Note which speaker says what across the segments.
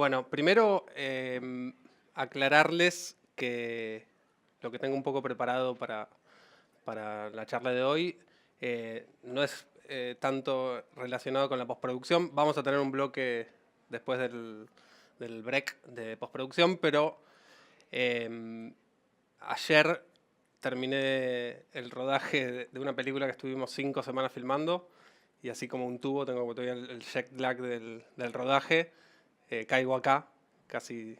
Speaker 1: Bueno, primero aclararles que lo que tengo un poco preparado para la charla de hoy no es tanto relacionado con la postproducción. Vamos a tener un bloque después del break de postproducción, pero ayer terminé el rodaje de una película que estuvimos 5 semanas filmando y así como un tubo tengo todavía el jet lag del rodaje. Caigo acá, casi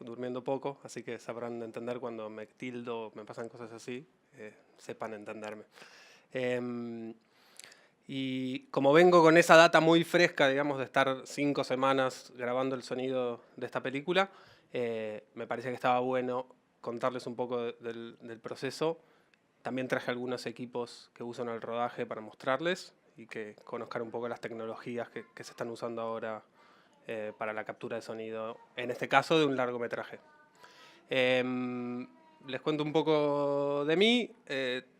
Speaker 1: durmiendo poco, así que sabrán entender cuando me tildo, me pasan cosas así, sepan entenderme. Y como vengo con esa data muy fresca, digamos, de estar 5 semanas grabando el sonido de esta película, me parecía que estaba bueno contarles un poco del proceso. También traje algunos equipos que uso en el rodaje para mostrarles y que conozcan un poco las tecnologías que se están usando ahora para la captura de sonido, en este caso de un largometraje. Les cuento un poco de mí.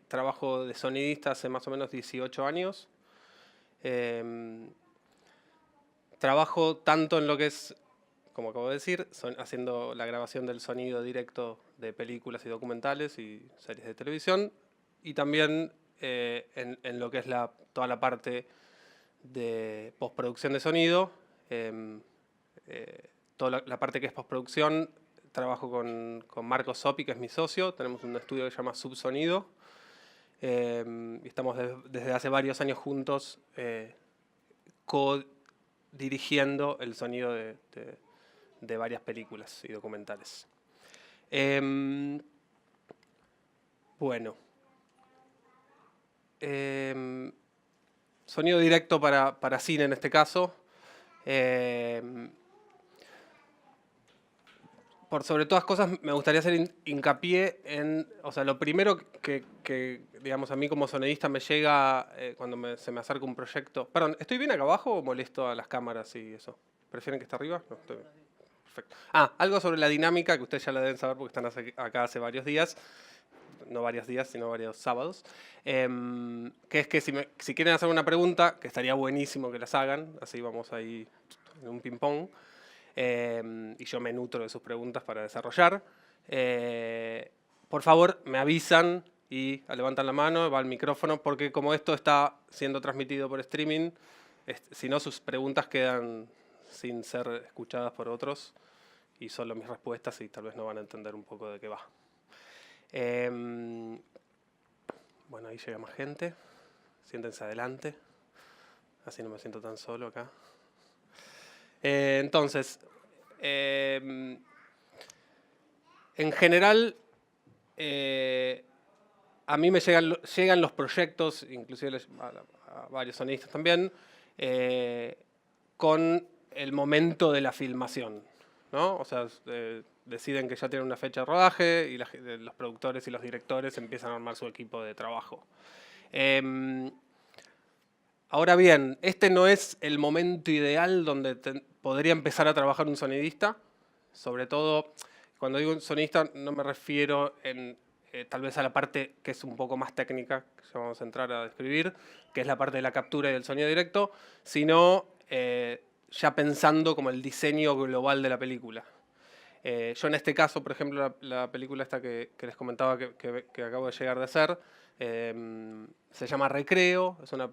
Speaker 1: Trabajo de sonidista hace más o menos 18 años. Trabajo tanto en lo que es, como acabo de decir, haciendo la grabación del sonido directo de películas y documentales y series de televisión, y también en lo que es toda la parte de postproducción de sonido. Toda la parte que es postproducción, trabajo con Marco Sopi, que es mi socio. Tenemos un estudio que se llama Subsonido. Y estamos desde hace varios años juntos co-dirigiendo el sonido de varias películas y documentales. Bueno. Sonido directo para cine en este caso. Por sobre todas cosas, me gustaría hacer hincapié en, o sea, lo primero que digamos, a mí como sonidista me llega cuando se me acerca un proyecto. Perdón, ¿estoy bien acá abajo o molesto a las cámaras y eso? ¿Prefieren que esté arriba? No, estoy bien. Perfecto. Algo sobre la dinámica, que ustedes ya la deben saber porque están acá hace varios días. No varios días, sino varios sábados. Que es que si quieren hacer una pregunta, que estaría buenísimo que las hagan, así vamos ahí en un ping-pong. Y yo me nutro de sus preguntas para desarrollar. Por favor, me avisan y levantan la mano, va al micrófono, porque como esto está siendo transmitido por streaming, si no sus preguntas quedan sin ser escuchadas por otros y solo mis respuestas y tal vez no van a entender un poco de qué va. Bueno, ahí llega más gente. Siéntense adelante. Así no me siento tan solo acá. Entonces, en general, a mí me llegan los proyectos, inclusive a varios sonistas también, con el momento de la filmación, ¿no? O sea, deciden que ya tienen una fecha de rodaje y los productores y los directores empiezan a armar su equipo de trabajo. Ahora bien, este no es el momento ideal donde podría empezar a trabajar un sonidista. Sobre todo, cuando digo un sonidista no me refiero tal vez a la parte que es un poco más técnica, que ya vamos a entrar a describir, que es la parte de la captura y del sonido directo, sino ya pensando como el diseño global de la película. Yo en este caso, por ejemplo, la película esta que les comentaba que acabo de llegar de hacer, se llama Recreo. Es una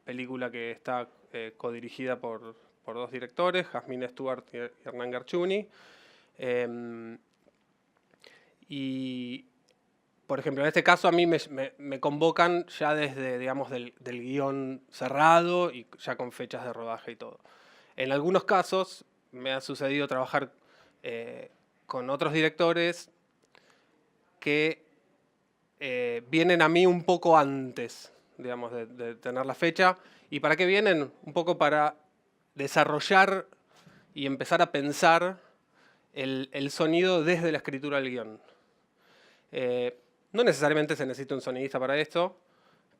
Speaker 1: película que está codirigida por dos directores, Jasmine Stewart y Hernán Garchuni. Y, por ejemplo, en este caso a mí me convocan ya desde, digamos, del guión cerrado y ya con fechas de rodaje y todo. En algunos casos me ha sucedido trabajar con otros directores que vienen a mí un poco antes, digamos, de tener la fecha. ¿Y para qué vienen? Un poco para desarrollar y empezar a pensar el sonido desde la escritura del guión. No necesariamente se necesita un sonidista para esto,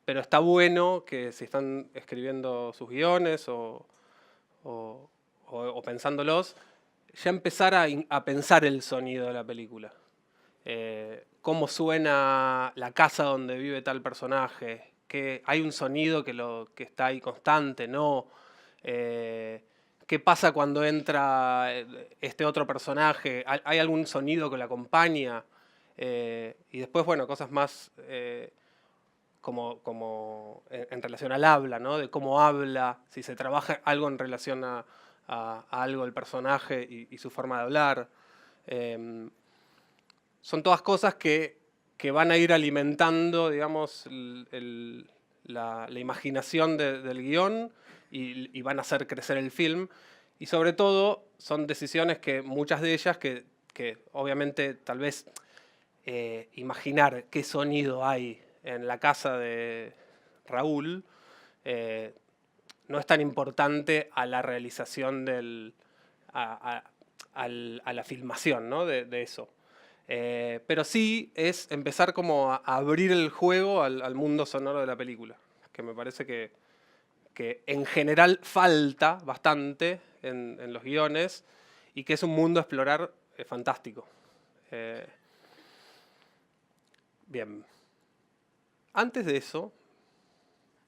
Speaker 1: pero está bueno que si están escribiendo sus guiones o pensándolos, ya empezar a pensar el sonido de la película. Cómo suena la casa donde vive tal personaje, que hay un sonido que está ahí constante, ¿no? ¿Qué pasa cuando entra este otro personaje? ¿Hay algún sonido que lo acompaña? Y después, bueno, cosas más como en relación al habla, ¿no? De cómo habla, si se trabaja algo en relación a algo del personaje y su forma de hablar. Son todas cosas que van a ir alimentando, digamos, la imaginación del guión y van a hacer crecer el film. Y sobre todo son decisiones que muchas de ellas que obviamente tal vez imaginar qué sonido hay en la casa de Raúl no es tan importante a la realización a la filmación, ¿no? de eso. Pero sí es empezar como a abrir el juego al mundo sonoro de la película, que me parece que en general falta bastante en los guiones y que es un mundo a explorar fantástico. Bien. Antes de eso,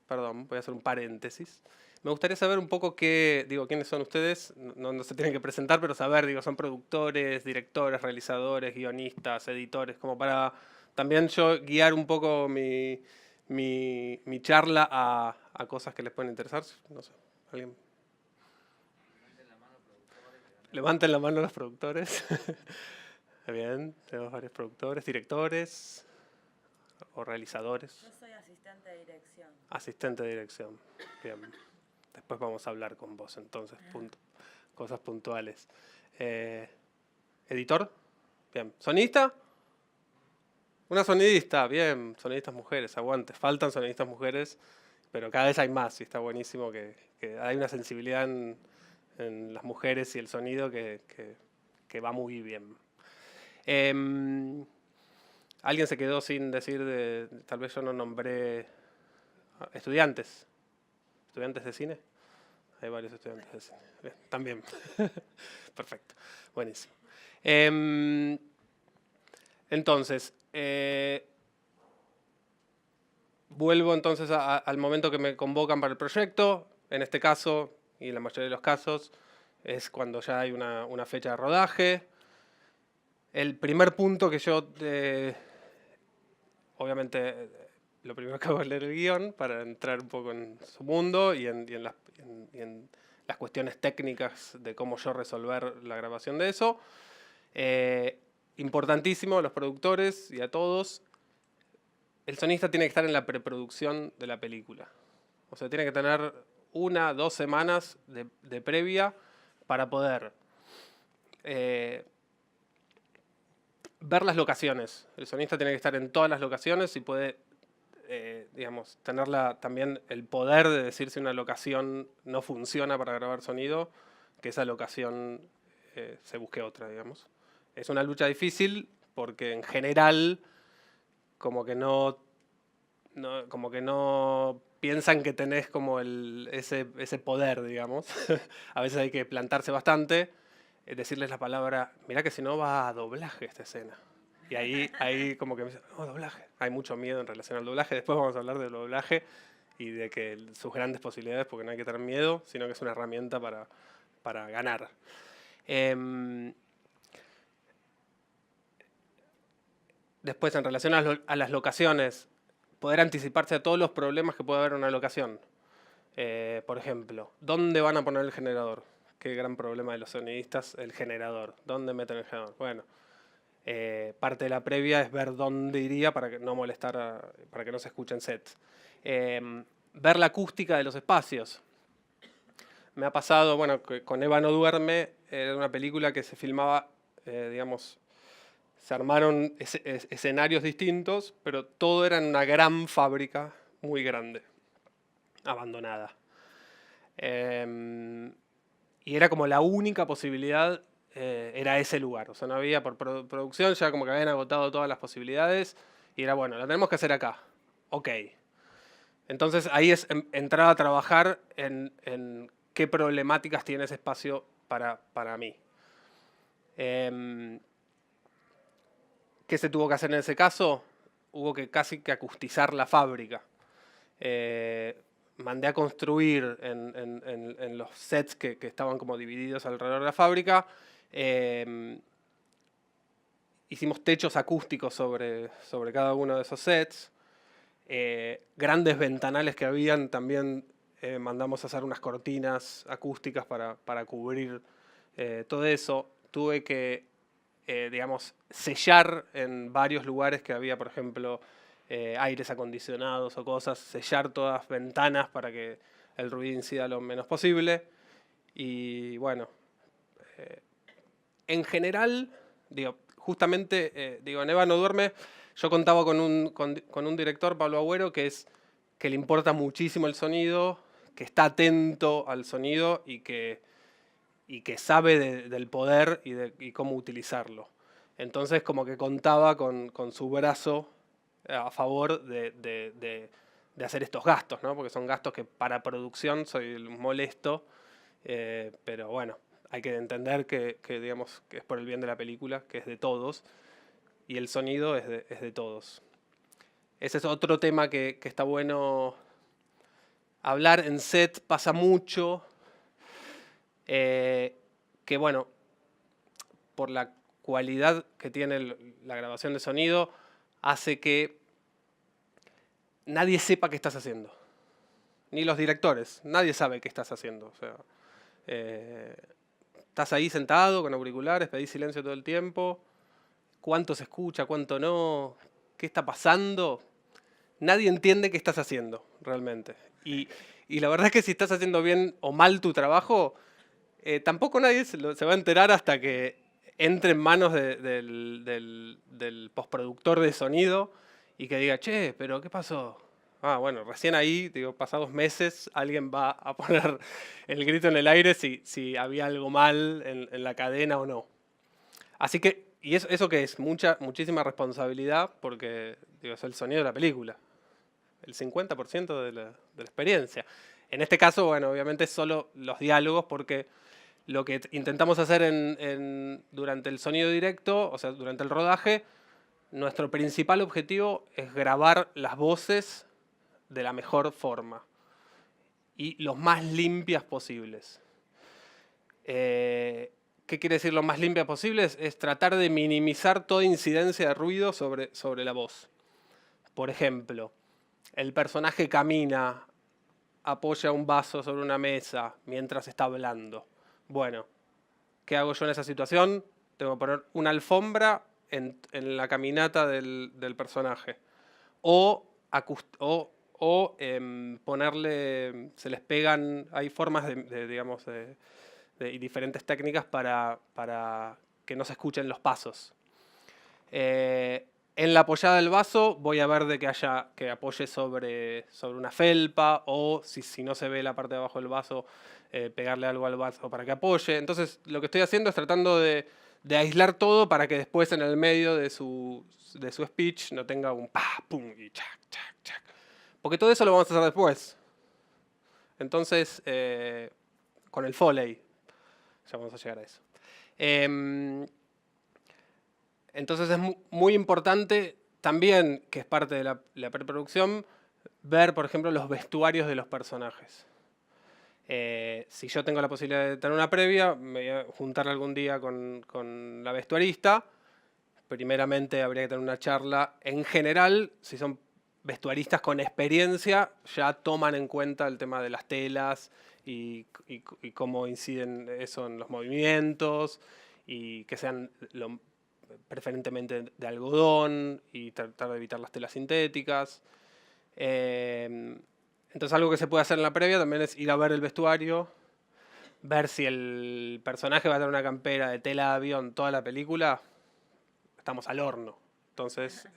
Speaker 1: perdón, voy a hacer un paréntesis. Me gustaría saber un poco quiénes son ustedes, no se tienen que presentar, pero saber, son productores, directores, realizadores, guionistas, editores, como para también yo guiar un poco mi charla a cosas que les pueden interesar. No sé, ¿alguien? Levanten la mano los productores. Bien, tenemos varios productores, directores o realizadores.
Speaker 2: Yo soy asistente de dirección.
Speaker 1: Asistente de dirección, bien. Después vamos a hablar con vos entonces, cosas puntuales. ¿Editor? Bien. ¿Sonista? Una sonidista, bien. Sonidistas mujeres, aguante. Faltan sonidistas mujeres, pero cada vez hay más y está buenísimo que hay una sensibilidad en las mujeres y el sonido que va muy bien. Alguien se quedó sin decir, tal vez yo no nombré estudiantes. ¿Estudiantes de cine? Hay varios estudiantes de cine. Bien, también. Perfecto. Buenísimo. Entonces, vuelvo entonces al momento que me convocan para el proyecto. En este caso, y en la mayoría de los casos, es cuando ya hay una fecha de rodaje. El primer punto que yo, obviamente, lo primero que hago es leer el guión para entrar un poco en su mundo y en las cuestiones técnicas de cómo yo resolver la grabación de eso. Importantísimo a los productores y a todos, el sonista tiene que estar en la preproducción de la película. O sea, tiene que tener 1 o 2 semanas de previa para poder ver las locaciones. El sonista tiene que estar en todas las locaciones y puede, tener también el poder de decir si una locación no funciona para grabar sonido, que esa locación se busque otra, digamos. Es una lucha difícil porque en general como que no piensan que tenés como ese poder, digamos. A veces hay que plantarse bastante, decirles la palabra, mirá que si no va a doblaje esta escena. Y ahí como que me dicen, no, doblaje. Hay mucho miedo en relación al doblaje. Después vamos a hablar del doblaje y de que sus grandes posibilidades, porque no hay que tener miedo, sino que es una herramienta para ganar. Después, en relación a las locaciones, poder anticiparse a todos los problemas que puede haber en una locación. Por ejemplo, ¿dónde van a poner el generador? Qué gran problema de los sonidistas, el generador. ¿Dónde meten el generador? Bueno, parte de la previa es ver dónde iría para que no molestar, para que no se escuche en set. Ver la acústica de los espacios. Me ha pasado, bueno, que con Eva no duerme, era una película que se filmaba, se armaron escenarios distintos, pero todo era en una gran fábrica muy grande, abandonada. Y era como la única posibilidad, era ese lugar. O sea, no había por producción, ya como que habían agotado todas las posibilidades. Y era, bueno, la tenemos que hacer acá. Ok. Entonces ahí es entrar a trabajar en qué problemáticas tiene ese espacio para mí. ¿Qué se tuvo que hacer en ese caso? Hubo que casi que acustizar la fábrica. mandé a construir en los sets que estaban como divididos alrededor de la fábrica. Hicimos techos acústicos sobre cada uno de esos sets. Grandes ventanales que habían también mandamos a hacer unas cortinas acústicas para cubrir todo eso. Tuve que, digamos, sellar en varios lugares que había, por ejemplo, aires acondicionados o cosas, sellar todas las ventanas para que el ruido incida lo menos posible. Y bueno, en general, digo, justamente, en Eva no duerme, yo contaba con un director, Pablo Agüero, que le importa muchísimo el sonido, que está atento al sonido y que sabe del poder y cómo utilizarlo. Entonces como que contaba con su brazo a favor de hacer estos gastos, ¿no? Porque son gastos que para producción soy molesto, pero bueno, hay que entender digamos, que es por el bien de la película, que es de todos, y el sonido es de todos. Ese es otro tema que está bueno hablar. En set pasa mucho, que bueno, por la cualidad que tiene la grabación de sonido, hace que nadie sepa qué estás haciendo. Ni los directores, nadie sabe qué estás haciendo. O sea, estás ahí sentado con auriculares, pedís silencio todo el tiempo. ¿Cuánto se escucha, cuánto no? ¿Qué está pasando? Nadie entiende qué estás haciendo realmente. Y la verdad es que si estás haciendo bien o mal tu trabajo, tampoco nadie se va a enterar hasta que entre en manos del postproductor de sonido y que diga, che, pero ¿qué pasó? Ah, bueno, recién ahí, digo, pasados meses, alguien va a poner el grito en el aire si había algo mal en la cadena o no. Así que, y eso que es muchísima responsabilidad, porque digo, es el sonido de la película, el 50% de la experiencia. En este caso, bueno, obviamente solo los diálogos, porque lo que intentamos hacer durante el sonido directo, o sea, durante el rodaje, nuestro principal objetivo es grabar las voces de la mejor forma y los más limpias posibles. ¿Qué quiere decir lo más limpias posibles? Es tratar de minimizar toda incidencia de ruido sobre la voz. Por ejemplo, el personaje camina, apoya un vaso sobre una mesa mientras está hablando. Bueno, ¿qué hago yo en esa situación? Tengo que poner una alfombra en la caminata del personaje. O ponerle, se les pegan, hay formas digamos, y diferentes técnicas para que no se escuchen los pasos. En la apoyada del vaso voy a ver de que apoye sobre una felpa, o si no se ve la parte de abajo del vaso, pegarle algo al vaso para que apoye. Entonces lo que estoy haciendo es tratando de aislar todo para que después en el medio de su speech no tenga un pa, pum y chac, chac, chac. Porque todo eso lo vamos a hacer después. Entonces, con el Foley, ya vamos a llegar a eso. Entonces es muy importante también, que es parte de la preproducción, ver, por ejemplo, los vestuarios de los personajes. Si yo tengo la posibilidad de tener una previa, me voy a juntar algún día con la vestuarista. Primeramente habría que tener una charla. En general, si son vestuaristas con experiencia, ya toman en cuenta el tema de las telas y cómo inciden eso en los movimientos, y que sean preferentemente de algodón y tratar de evitar las telas sintéticas. Entonces algo que se puede hacer en la previa también es ir a ver el vestuario, ver si el personaje va a tener una campera de tela de avión toda la película, estamos al horno. Entonces,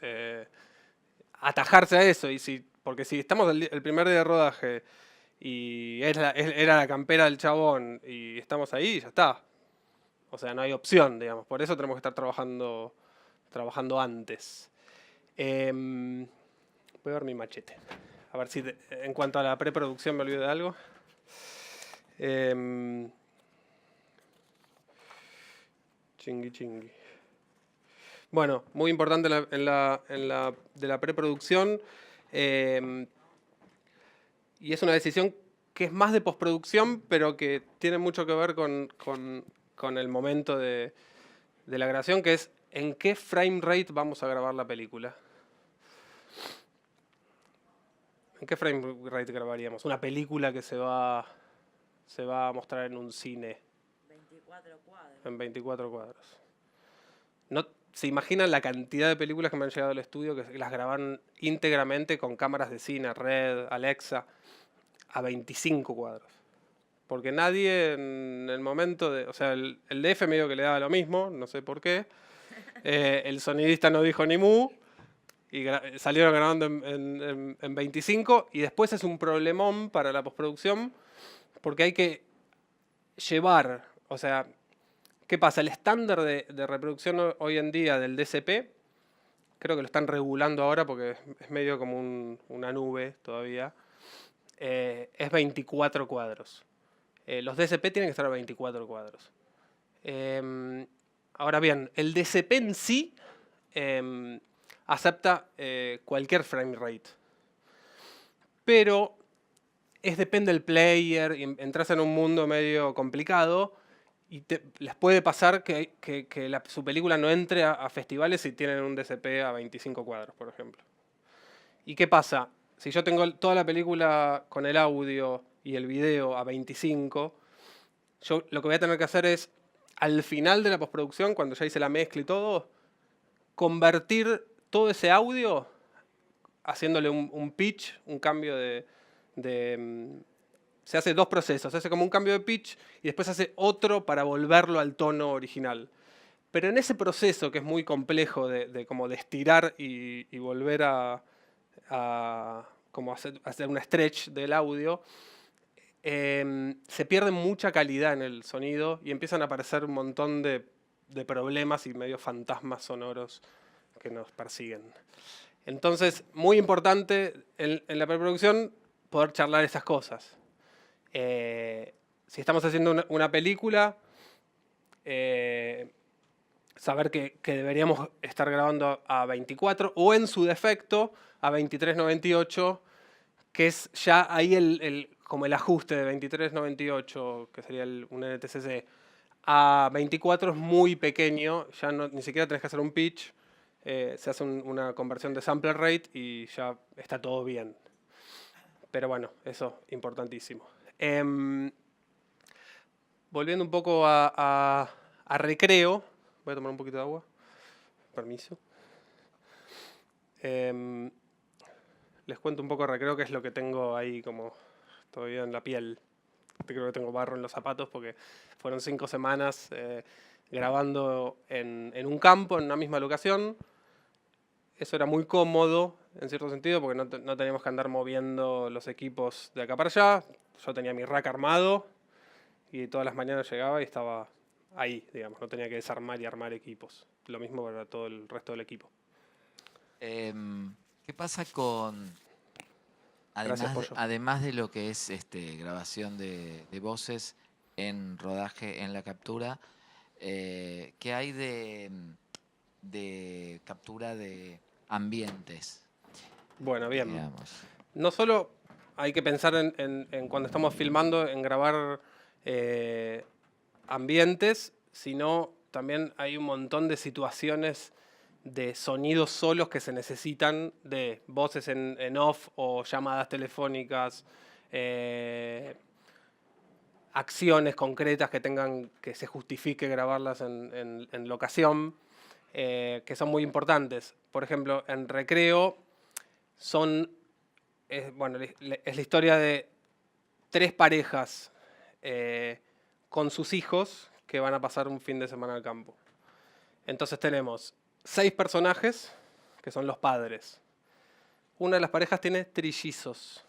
Speaker 1: atajarse a eso, porque si estamos el primer día de rodaje y era la campera del chabón y estamos ahí, ya está. O sea, no hay opción, digamos. Por eso tenemos que estar trabajando antes. Voy a ver mi machete. A ver si en cuanto a la preproducción me olvido de algo. Chingui, chingui. Bueno, muy importante de la preproducción. Y es una decisión que es más de postproducción, pero que tiene mucho que ver con el momento de la grabación, que es en qué frame rate vamos a grabar la película. ¿En qué frame rate grabaríamos? Una película que se va a mostrar en un cine
Speaker 2: 24 cuadros.
Speaker 1: en 24 cuadros. No, ¿se imaginan la cantidad de películas que me han llegado al estudio que las graban íntegramente con cámaras de cine, Red, Alexa, a 25 cuadros? Porque nadie en el momento de... O sea, el DF medio que le daba lo mismo, no sé por qué. El sonidista no dijo ni mu. Y salieron grabando en 25. Y después es un problemón para la postproducción. Porque hay que llevar... O sea, ¿qué pasa? El estándar de reproducción hoy en día del DCP, creo que lo están regulando ahora porque es medio como una nube todavía, es 24 cuadros. Los DCP tienen que estar a 24 cuadros. Ahora bien, el DCP en sí acepta cualquier frame rate. Pero depende del player, y entras en un mundo medio complicado y les puede pasar que su película no entre a festivales si tienen un DCP a 25 cuadros, por ejemplo. ¿Y qué pasa? Si yo tengo toda la película con el audio y el video a 25, yo lo que voy a tener que hacer es, al final de la postproducción, cuando ya hice la mezcla y todo, convertir todo ese audio haciéndole un pitch, un cambio se hace dos procesos, se hace como un cambio de pitch y después se hace otro para volverlo al tono original. Pero en ese proceso, que es muy complejo como de estirar y volver a como hacer un stretch del audio, se pierde mucha calidad en el sonido y empiezan a aparecer un montón de problemas y medio fantasmas sonoros que nos persiguen. Entonces, muy importante en la preproducción poder charlar esas cosas. Si estamos haciendo una película, saber que deberíamos estar grabando a 24 o en su defecto a 23.98, que es ya ahí como el ajuste de 23.98, que sería un NTSC, a 24 es muy pequeño, ya ni siquiera tenés que hacer un pitch, se hace una conversión de sample rate y ya está todo bien. Pero bueno, eso, importantísimo. Volviendo un poco a recreo, voy a tomar un poquito de agua, permiso. Les cuento un poco de recreo, que es lo que tengo ahí como todavía en la piel. Creo que tengo barro en los zapatos porque fueron 5 semanas grabando en un campo, en una misma locación. Eso era muy cómodo, en cierto sentido, porque no teníamos que andar moviendo los equipos de acá para allá. Yo tenía mi rack armado y todas las mañanas llegaba y estaba ahí, digamos. No tenía que desarmar y armar equipos. Lo mismo para todo el resto del equipo.
Speaker 3: ¿Qué pasa con, además de lo que es grabación de voces en rodaje, en la captura, qué hay de captura de ambientes?
Speaker 1: Bueno, bien.
Speaker 3: Digamos.
Speaker 1: No solo hay que pensar en cuando estamos filmando, en grabar ambientes, sino también hay un montón de situaciones de sonidos solos que se necesitan, de voces en off o llamadas telefónicas, acciones concretas que se justifique grabarlas en locación, que son muy importantes. Por ejemplo, en recreo es la historia de 3 parejas con sus hijos que van a pasar un fin de semana al campo. Entonces tenemos 6 personajes que son los padres. Una de las parejas tiene trillizos,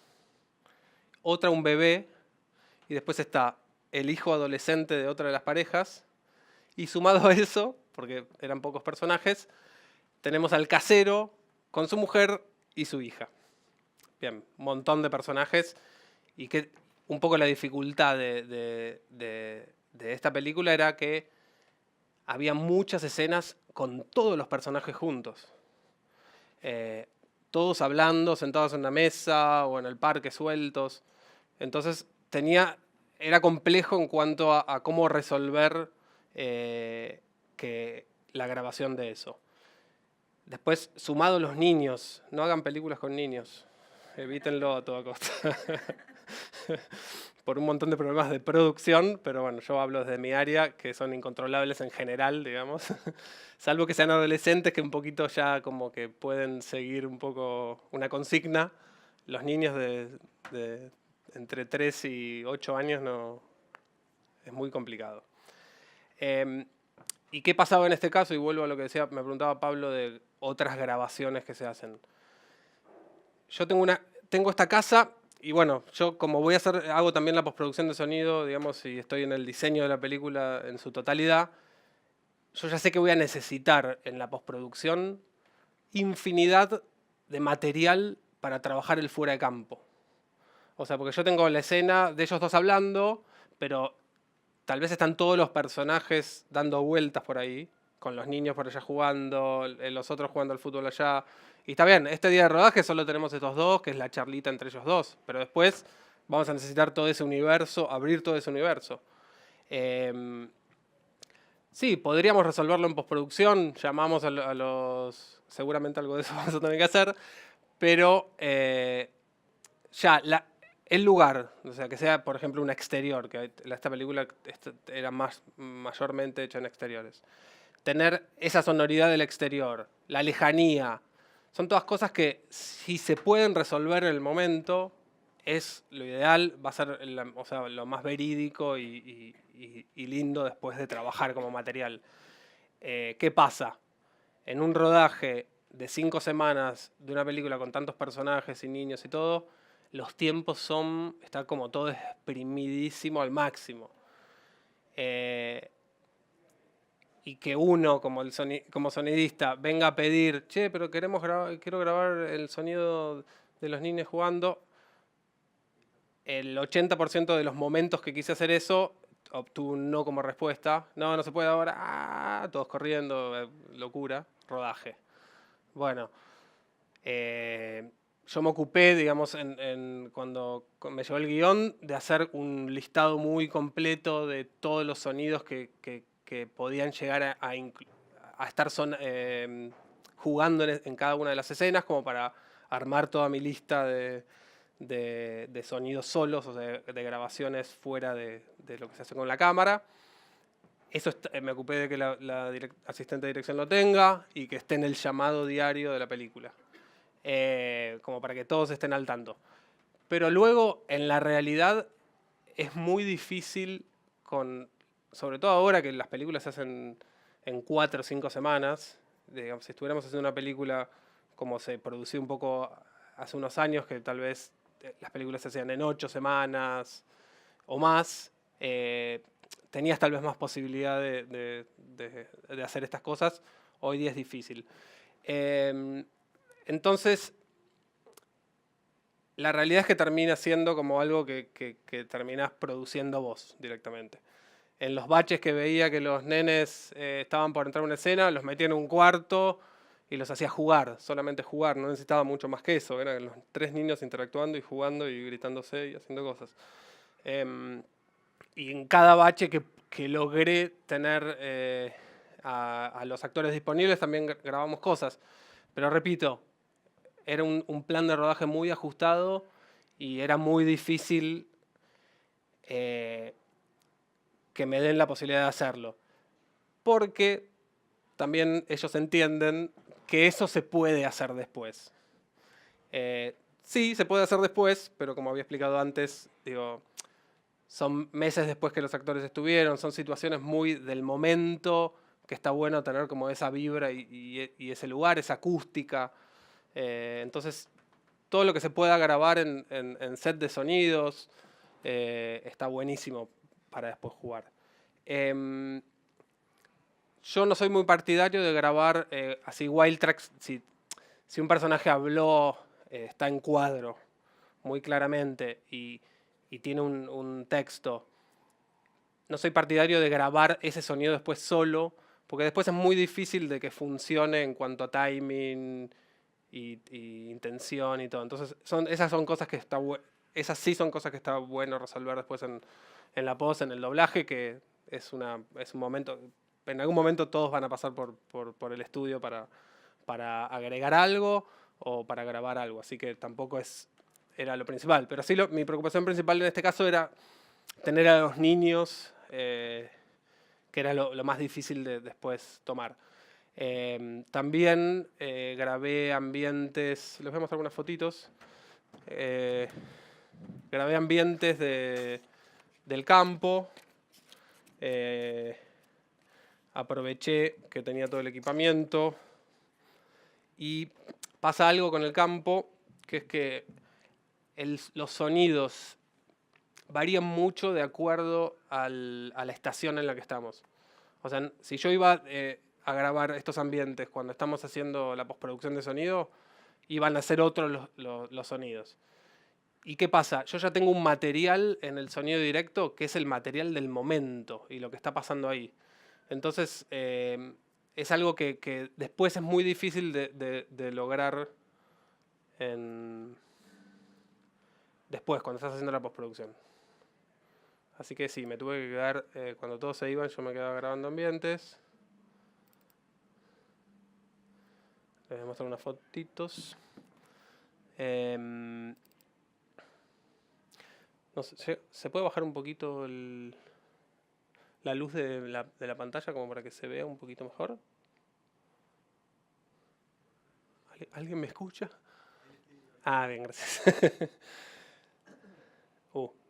Speaker 1: otra un bebé, y después está el hijo adolescente de otra de las parejas, y sumado a eso, porque eran pocos personajes, tenemos al casero con su mujer y su hija. Bien, un montón de personajes, y que un poco la dificultad de esta película era que había muchas escenas con todos los personajes juntos. todos hablando, sentados en una mesa o en el parque sueltos. Entonces era complejo en cuanto a cómo resolver que la grabación de eso. Después, sumado los niños, no hagan películas con niños, evítenlo a toda costa. Por un montón de problemas de producción, pero bueno, yo hablo desde mi área, que son incontrolables en general, digamos. Salvo que sean adolescentes que un poquito ya como que pueden seguir un poco una consigna. Los niños de entre 3 y 8 años no, es muy complicado. ¿Y qué pasaba en este caso? Y vuelvo a lo que decía, me preguntaba Pablo de otras grabaciones que se hacen. Yo tengo esta casa y bueno, yo como hago también la postproducción de sonido, digamos, y estoy en el diseño de la película en su totalidad, yo ya sé que voy a necesitar en la postproducción infinidad de material para trabajar el fuera de campo. O sea, porque yo tengo la escena de ellos dos hablando, pero tal vez están todos los personajes dando vueltas por ahí, con los niños por allá jugando, los otros jugando al fútbol allá. Y está bien, este día de rodaje solo tenemos estos dos, que es la charlita entre ellos dos, pero después vamos a necesitar todo ese universo, abrir todo ese universo. Sí, podríamos resolverlo en postproducción, llamamos a los... Seguramente algo de eso vamos a tener que hacer, pero ya, el lugar, o sea, que sea, por ejemplo, un exterior, que esta película era mayormente hecha en exteriores. Tener esa sonoridad del exterior, la lejanía, son todas cosas que si se pueden resolver en el momento, es lo ideal, va a ser o sea, lo más verídico y lindo después de trabajar como material. ¿Qué pasa? En un rodaje de 5 semanas de una película con tantos personajes y niños y todo, los tiempos está como todo exprimidísimo al máximo. Y que uno, como sonidista, venga a pedir, che, pero quiero grabar el sonido de los niños jugando. El 80% de los momentos que quise hacer eso, obtuve un no como respuesta. No, no se puede ahora. Todos corriendo, locura, rodaje. Bueno, yo me ocupé, digamos, cuando me llevó el guión, de hacer un listado muy completo de todos los sonidos que podían llegar a estar jugando en cada una de las escenas, como para armar toda mi lista de sonidos solos, o sea, de grabaciones fuera de lo que se hace con la cámara. Eso me ocupé de que la asistente de dirección lo tenga y que esté en el llamado diario de la película. Como para que todos estén al tanto. Pero luego, en la realidad, es muy difícil, sobre todo ahora que las películas se hacen en 4 o 5 semanas. Digamos, si estuviéramos haciendo una película como se produció un poco hace unos años, que tal vez las películas se hacían en 8 semanas o más, tenías tal vez más posibilidad de hacer estas cosas. Hoy día es difícil. Entonces, la realidad es que termina siendo como algo que terminás produciendo vos directamente. En los baches que veía que los nenes estaban por entrar a una escena, los metía en un cuarto y los hacía jugar, solamente jugar, no necesitaba mucho más que eso. Eran los 3 niños interactuando y jugando y gritándose y haciendo cosas. Y en cada bache que logré tener a los actores disponibles también grabamos cosas. Pero repito, era un plan de rodaje muy ajustado y era muy difícil que me den la posibilidad de hacerlo. Porque también ellos entienden que eso se puede hacer después. Sí, se puede hacer después, pero como había explicado antes, digo, son meses después que los actores estuvieron, son situaciones muy del momento, que está bueno tener como esa vibra y ese lugar, esa acústica. Entonces, todo lo que se pueda grabar en set de sonidos está buenísimo para después jugar. Yo no soy muy partidario de grabar así wild tracks. Si un personaje habló, está en cuadro muy claramente y tiene un texto, no soy partidario de grabar ese sonido después solo, porque después es muy difícil de que funcione en cuanto a timing y intención y todo. Entonces, esas son cosas que esas sí son cosas que está bueno resolver después en la post, en el doblaje, que es un momento, en algún momento todos van a pasar por el estudio para agregar algo o para grabar algo, así que tampoco era lo principal. Pero sí, mi preocupación principal en este caso era tener a los niños, que era lo más difícil de después tomar. También grabé ambientes, les voy a mostrar unas fotitos. Grabé ambientes del campo. Aproveché que tenía todo el equipamiento. Y pasa algo con el campo, que es que los sonidos varían mucho de acuerdo a la estación en la que estamos. O sea, si yo iba a grabar estos ambientes cuando estamos haciendo la postproducción de sonido, iban a ser otros los sonidos. ¿Y qué pasa? Yo ya tengo un material en el sonido directo que es el material del momento y lo que está pasando ahí. Entonces, es algo que después es muy difícil de lograr después, cuando estás haciendo la postproducción. Así que sí, me tuve que quedar, cuando todos se iban, yo me quedaba grabando ambientes. Les voy a mostrar unas fotitos. No sé, ¿se puede bajar un poquito la luz de la pantalla como para que se vea un poquito mejor? ¿Alguien me escucha? Ah, bien, gracias.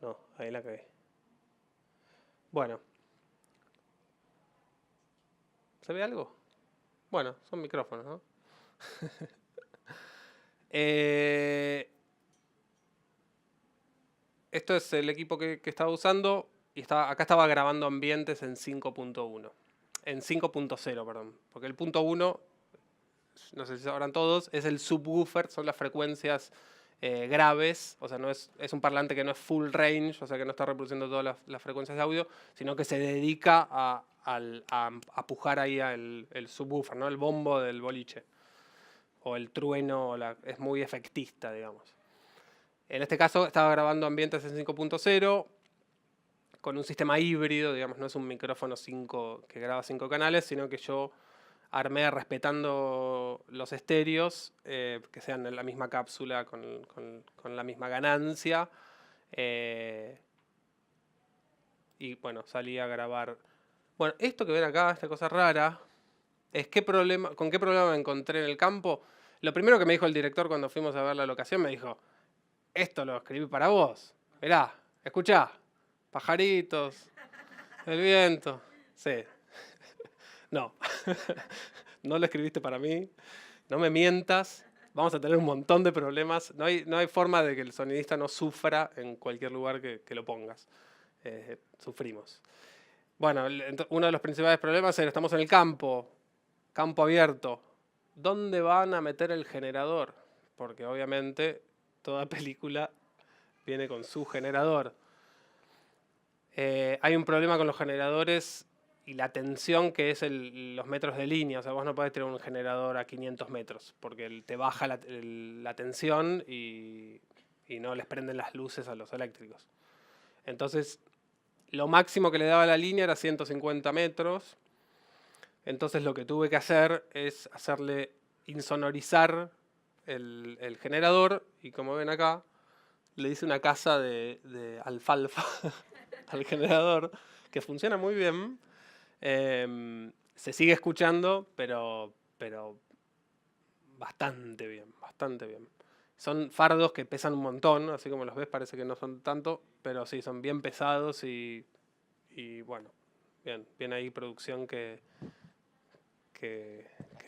Speaker 1: No, ahí la cagué. Bueno. ¿Se ve algo? Bueno, son micrófonos, ¿no? Esto es el equipo que estaba usando y acá estaba grabando ambientes en 5.1. En 5.0, perdón. Porque el punto 1, no sé si sabrán todos, es el subwoofer, son las frecuencias graves. O sea, es un parlante que no es full range, o sea que no está reproduciendo todas las frecuencias de audio, sino que se dedica a pujar ahí el subwoofer, ¿no? El bombo del boliche. O el trueno, es muy efectista, digamos. En este caso estaba grabando ambientes en 5.0 con un sistema híbrido, digamos, no es un micrófono 5 que graba 5 canales, sino que yo armé respetando los estéreos, que sean en la misma cápsula con la misma ganancia. Y bueno, salí a grabar. Bueno, esto que ven acá, esta cosa rara, es con qué problema me encontré en el campo. Lo primero que me dijo el director cuando fuimos a ver la locación, me dijo: esto lo escribí para vos. Mirá, escuchá. Pajaritos, el viento. Sí. No. No lo escribiste para mí. No me mientas. Vamos a tener un montón de problemas. No hay forma de que el sonidista no sufra en cualquier lugar que lo pongas. Sufrimos. Bueno, uno de los principales problemas es: estamos en el campo abierto. ¿Dónde van a meter el generador? Porque obviamente toda película viene con su generador. Hay un problema con los generadores y la tensión, que es los metros de línea. O sea, vos no podés tener un generador a 500 metros porque te baja la tensión y no les prenden las luces a los eléctricos. Entonces, lo máximo que le daba la línea era 150 metros. Entonces lo que tuve que hacer es hacerle insonorizar el generador, y como ven acá, le hice una casa de alfalfa al generador, que funciona muy bien. Se sigue escuchando, pero bastante bien, bastante bien. Son fardos que pesan un montón, así como los ves parece que no son tanto, pero sí, son bien pesados y bueno, bien ahí producción que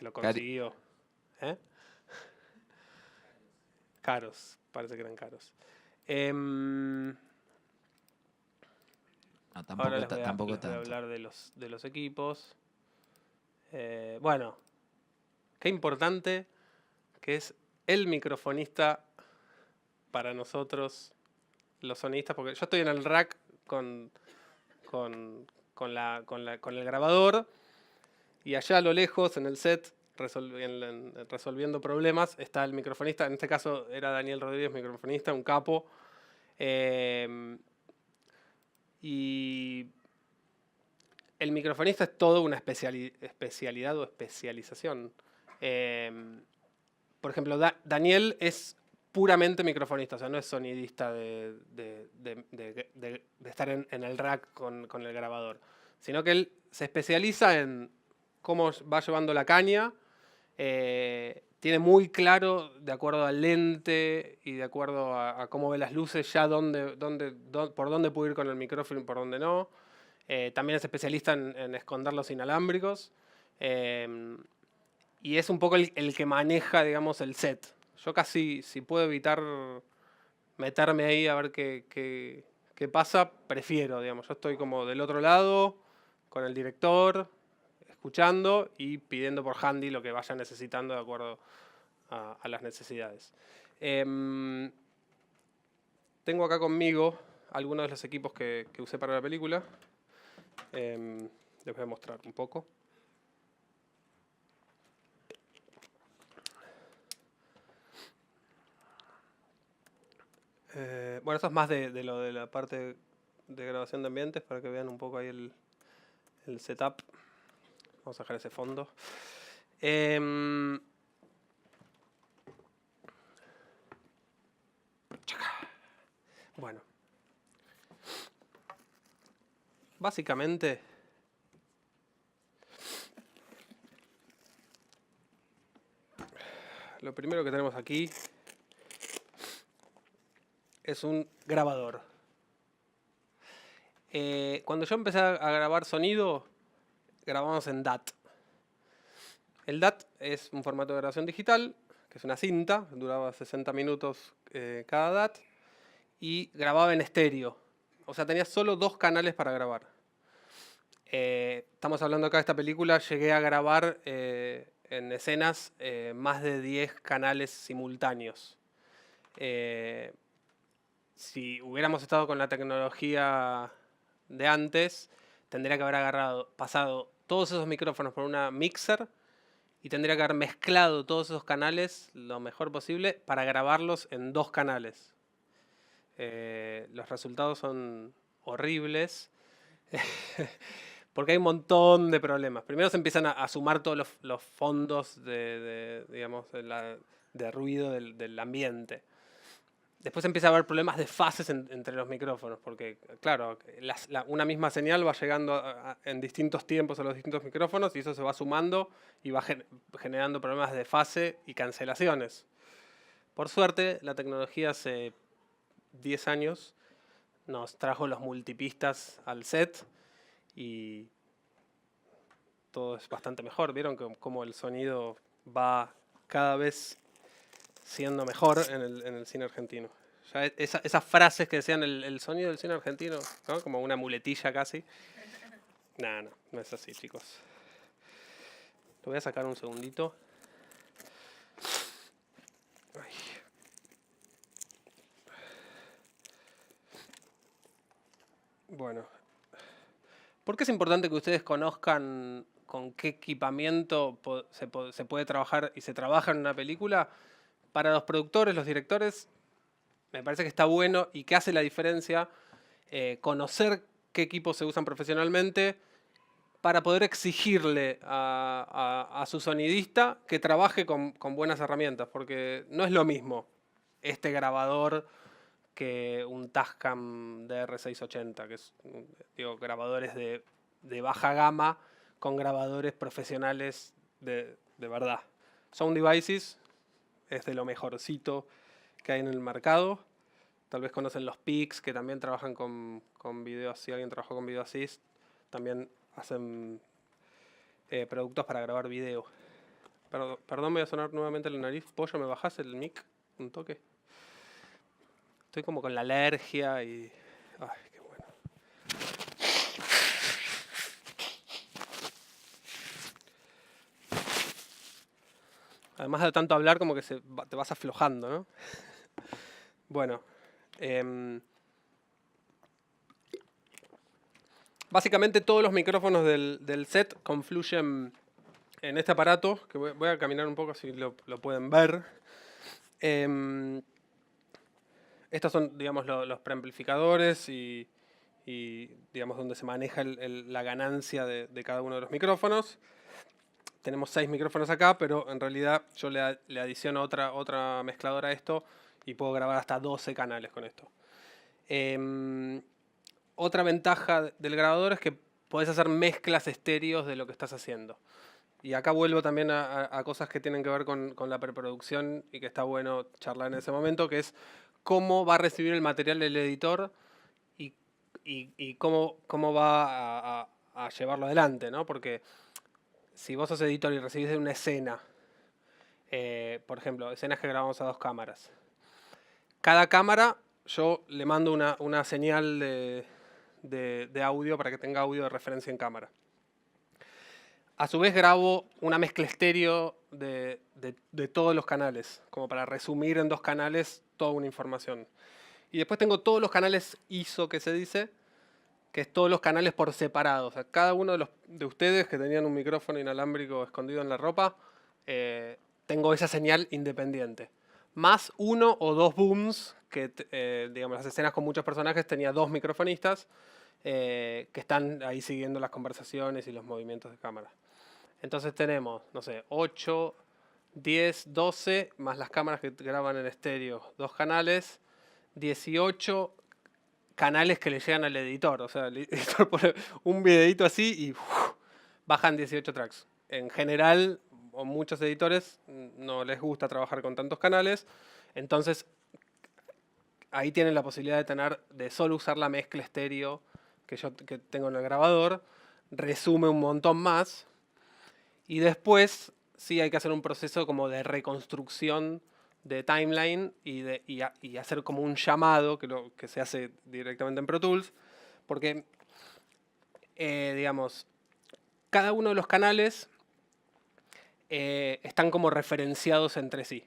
Speaker 1: lo consiguió. Caros, parece que eran caros.
Speaker 3: No, tampoco,
Speaker 1: ahora les voy a
Speaker 3: tanto.
Speaker 1: hablar de los equipos. Bueno, qué importante que es el microfonista para nosotros, los sonistas, porque yo estoy en el rack con el grabador, y allá a lo lejos, en el set, resolviendo problemas, está el microfonista, en este caso era Daniel Rodríguez, microfonista, un capo. Y el microfonista es toda una especialidad o especialización. Por ejemplo, Daniel es puramente microfonista, o sea, no es sonidista de estar en el rack con el grabador, sino que él se especializa en cómo va llevando la caña, tiene muy claro, de acuerdo al lente y de acuerdo a cómo ve las luces, ya por dónde puede ir con el micrófono y por dónde no. También es especialista en esconder los inalámbricos. Y es un poco el que maneja, digamos, el set. Yo casi, si puedo evitar meterme ahí a ver qué pasa, prefiero, digamos. Yo estoy como del otro lado, con el director, escuchando y pidiendo por handy lo que vaya necesitando de acuerdo a las necesidades. Tengo acá conmigo algunos de los equipos que usé para la película. Les voy a mostrar un poco. Bueno, esto es más de lo de la parte de grabación de ambientes para que vean un poco ahí el setup. Vamos a dejar ese fondo. Bueno. Básicamente, lo primero que tenemos aquí es un grabador. Cuando yo empecé a grabar sonido, grabamos en DAT. El DAT es un formato de grabación digital, que es una cinta, duraba 60 minutos cada DAT, y grababa en estéreo. O sea, tenía solo 2 canales para grabar. Estamos hablando acá de esta película, llegué a grabar en escenas más de 10 canales simultáneos. Si hubiéramos estado con la tecnología de antes, tendría que haber pasado todos esos micrófonos por una mixer y tendría que haber mezclado todos esos canales lo mejor posible para grabarlos en 2 canales. Los resultados son horribles porque hay un montón de problemas. Primero se empiezan a sumar todos los fondos digamos, de ruido del ambiente. Después empieza a haber problemas de fases entre los micrófonos, porque, claro, una misma señal va llegando en distintos tiempos a los distintos micrófonos y eso se va sumando y va generando problemas de fase y cancelaciones. Por suerte, la tecnología hace 10 años nos trajo los multipistas al set y todo es bastante mejor. ¿Vieron cómo el sonido va cada vez siendo mejor en el cine argentino? Ya esas frases que decían el sonido del cine argentino, ¿no? Como una muletilla casi. No es así, chicos. Lo voy a sacar un segundito. Ay. Bueno. ¿Por qué es importante que ustedes conozcan con qué equipamiento se puede trabajar y se trabaja en una película? Para los productores, los directores, me parece que está bueno y que hace la diferencia conocer qué equipos se usan profesionalmente para poder exigirle a su sonidista que trabaje con buenas herramientas, porque no es lo mismo este grabador que un Tascam DR680, que es, digo, grabadores de baja gama con grabadores profesionales de verdad. Sound Devices es de lo mejorcito que hay en el mercado. Tal vez conocen los PIX, que también trabajan con video. Si alguien trabajó con Video Assist, también hacen productos para grabar video. Perdón, me voy a sonar nuevamente la nariz. Pollo, ¿me bajás el mic un toque? Estoy como con la alergia y... Ay, qué bueno. Además de tanto hablar, como que te vas aflojando, ¿no? Bueno. Básicamente todos los micrófonos del set confluyen en este aparato, que voy a caminar un poco si lo pueden ver. Estos son, digamos, los preamplificadores y, digamos, donde se maneja la ganancia de cada uno de los micrófonos. Tenemos 6 micrófonos acá, pero en realidad yo le adiciono otra mezcladora a esto y puedo grabar hasta 12 canales con esto. Otra ventaja del grabador es que podés hacer mezclas estéreos de lo que estás haciendo. Y acá vuelvo también a cosas que tienen que ver con la preproducción y que está bueno charlar en ese momento, que es cómo va a recibir el material del editor y cómo va a llevarlo adelante, ¿no? Porque si vos sos editor y recibís una escena, por ejemplo, escenas que grabamos a 2 cámaras. Cada cámara yo le mando una señal de audio para que tenga audio de referencia en cámara. A su vez grabo una mezcla estéreo de todos los canales, como para resumir en 2 canales toda una información. Y después tengo todos los canales ISO que se dice, que es todos los canales por separado. O sea, cada uno de ustedes que tenían un micrófono inalámbrico escondido en la ropa, tengo esa señal independiente. Más 1 o 2 booms, que digamos, las escenas con muchos personajes tenía 2 microfonistas que están ahí siguiendo las conversaciones y los movimientos de cámara. Entonces tenemos, no sé, 8, 10, 12, más las cámaras que graban en estéreo, 2 canales, 18 canales que le llegan al editor. O sea, el editor pone un videito así y bajan 18 tracks. En general, o muchos editores no les gusta trabajar con tantos canales, entonces ahí tienen la posibilidad de solo usar la mezcla estéreo que tengo en el grabador, resume un montón más, y después sí hay que hacer un proceso como de reconstrucción de timeline y hacer como un llamado, que se hace directamente en Pro Tools, porque, digamos, cada uno de los canales están como referenciados entre sí.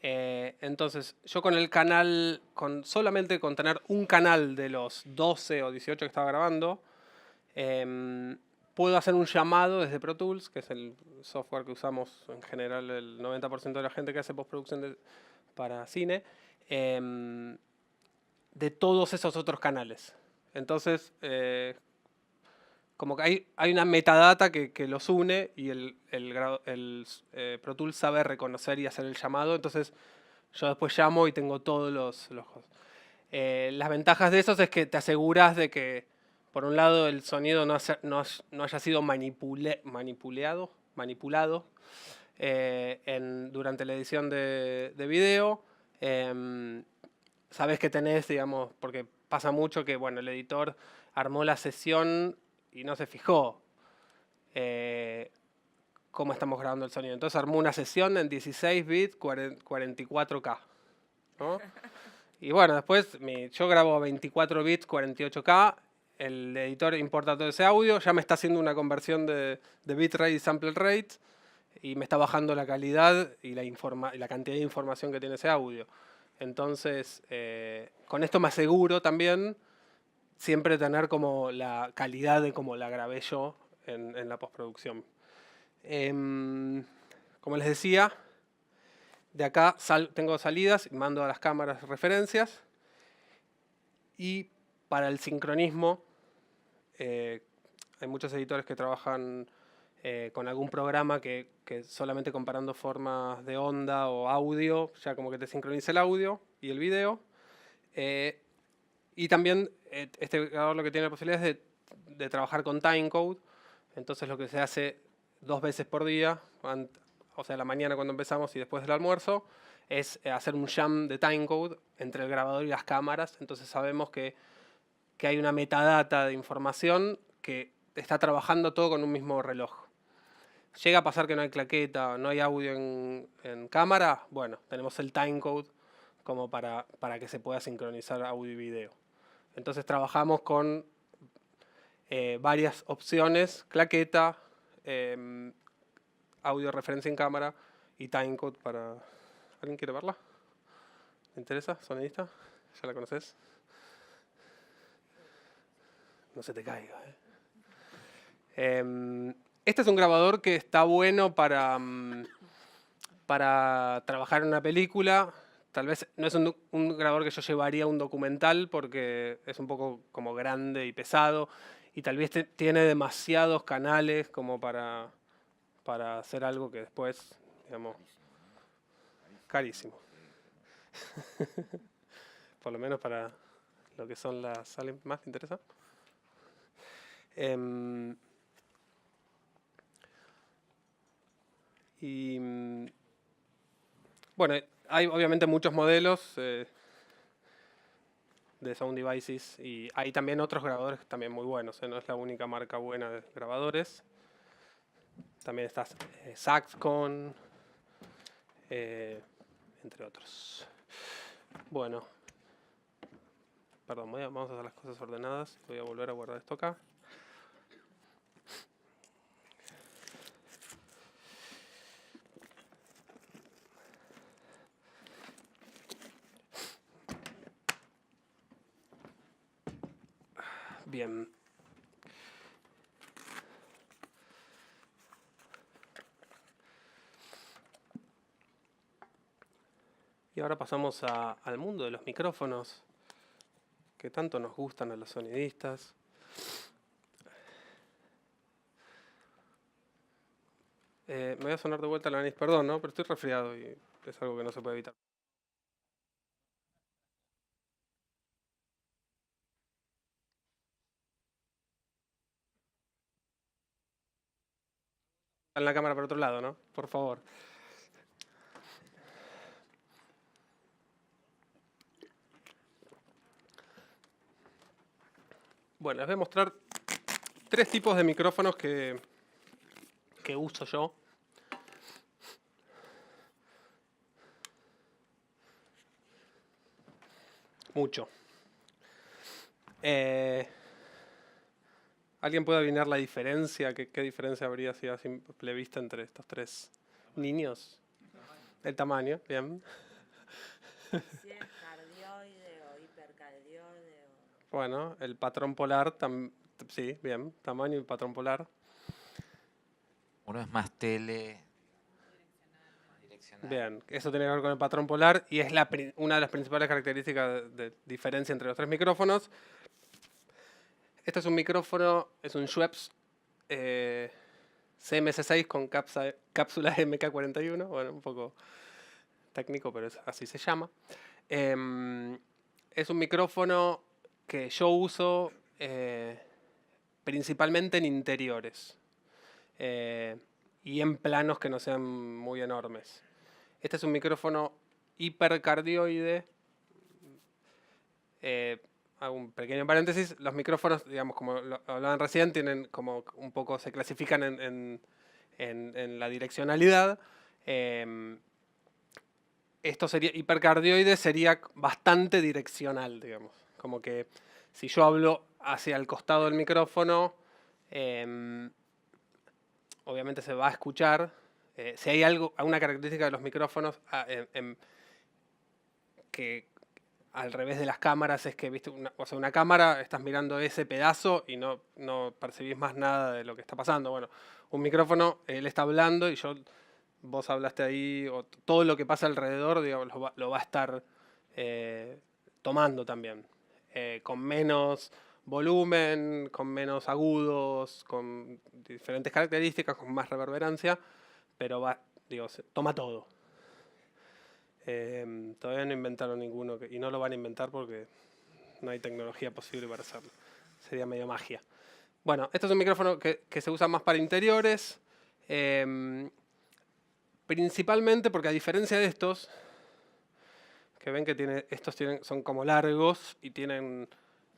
Speaker 1: Entonces, yo con el canal, solamente con tener un canal de los 12 o 18 que estaba grabando, puedo hacer un llamado desde Pro Tools, que es el software que usamos en general el 90% de la gente que hace postproducción para cine, de todos esos otros canales. Entonces, como que hay una metadata que los une y el Pro Tools sabe reconocer y hacer el llamado. Entonces, yo después llamo y tengo todos los las ventajas de esos es que te aseguras de que, por un lado, el sonido no haya sido manipulado durante la edición de video. Sabes que tenés, digamos, porque pasa mucho que, bueno, el editor armó la sesión y no se fijó cómo estamos grabando el sonido. Entonces armó una sesión en 16 bits, 44K, ¿no? Y bueno, después yo grabo a 24 bits, 48K, el editor importa todo ese audio, ya me está haciendo una conversión de bitrate y sample rate, y me está bajando la calidad y la cantidad de información que tiene ese audio. Entonces, con esto me aseguro también siempre tener como la calidad de como la grabé yo en la postproducción. Como les decía, de acá tengo salidas y mando a las cámaras referencias. Y para el sincronismo, hay muchos editores que trabajan con algún programa que solamente comparando formas de onda o audio, ya como que te sincroniza el audio y el video. Y también este grabador lo que tiene la posibilidad es de trabajar con timecode. Entonces lo que se hace 2 veces por día, o sea, la mañana cuando empezamos y después del almuerzo, es hacer un jam de timecode entre el grabador y las cámaras. Entonces sabemos que hay una metadata de información que está trabajando todo con un mismo reloj. Llega a pasar que no hay claqueta, no hay audio en cámara, bueno, tenemos el timecode como para que se pueda sincronizar audio y video. Entonces trabajamos con varias opciones, claqueta, audio referencia en cámara y timecode para... ¿Alguien quiere verla? ¿Le interesa? ¿Sonidista? ¿Ya la conoces? No se te caiga. Este es un grabador que está bueno para trabajar en una película. Tal vez no es un grabador que yo llevaría a un documental porque es un poco como grande y pesado y tal vez tiene demasiados canales como para hacer algo que después, digamos, carísimo. Por lo menos para lo que son las... ¿Alguien más te interesa? Y bueno, hay obviamente muchos modelos de Sound Devices y hay también otros grabadores también muy buenos, no es la única marca buena de grabadores. También está Saxcon, entre otros. Bueno, perdón, vamos a hacer las cosas ordenadas. Voy a volver a guardar esto acá. Bien. Y ahora pasamos al mundo de los micrófonos, que tanto nos gustan a los sonidistas. Me voy a sonar de vuelta la nariz, perdón, ¿no? Pero estoy resfriado y es algo que no se puede evitar. En la cámara para otro lado, ¿no? Por favor. Bueno, les voy a mostrar 3 tipos de micrófonos que uso yo. Mucho. ¿Alguien puede adivinar la diferencia? ¿Qué diferencia habría si a simple vista entre estos 3 niños? El tamaño, bien.
Speaker 2: Si es cardioide o hipercardioide
Speaker 1: Bueno, el patrón polar, sí, bien, tamaño y patrón polar.
Speaker 3: Uno es más tele, más direccional.
Speaker 1: Bien, eso tiene que ver con el patrón polar y es una de las principales características de diferencia entre los 3 micrófonos. Este es un micrófono, es un Schweppes CMS6 con cápsula MK41, bueno, un poco técnico, pero así se llama. Es un micrófono que yo uso principalmente en interiores y en planos que no sean muy enormes. Este es un micrófono hipercardioide. Hago un pequeño paréntesis. Los micrófonos, digamos, como lo hablaban recién, tienen como un poco, se clasifican en la direccionalidad. Esto sería, hipercardioide sería bastante direccional, digamos. Como que si yo hablo hacia el costado del micrófono, obviamente se va a escuchar. Si hay alguna característica de los micrófonos que al revés de las cámaras es que, viste, una cámara, estás mirando ese pedazo y no percibís más nada de lo que está pasando. Bueno, un micrófono, él está hablando y vos hablaste ahí, o todo lo que pasa alrededor, digamos, lo va a estar tomando también. Con menos volumen, con menos agudos, con diferentes características, con más reverberancia, pero toma todo. Todavía no inventaron ninguno y no lo van a inventar porque no hay tecnología posible para hacerlo. Sería medio magia. Bueno, este es un micrófono que se usa más para interiores. Principalmente porque a diferencia de estos, que ven que estos son como largos y tienen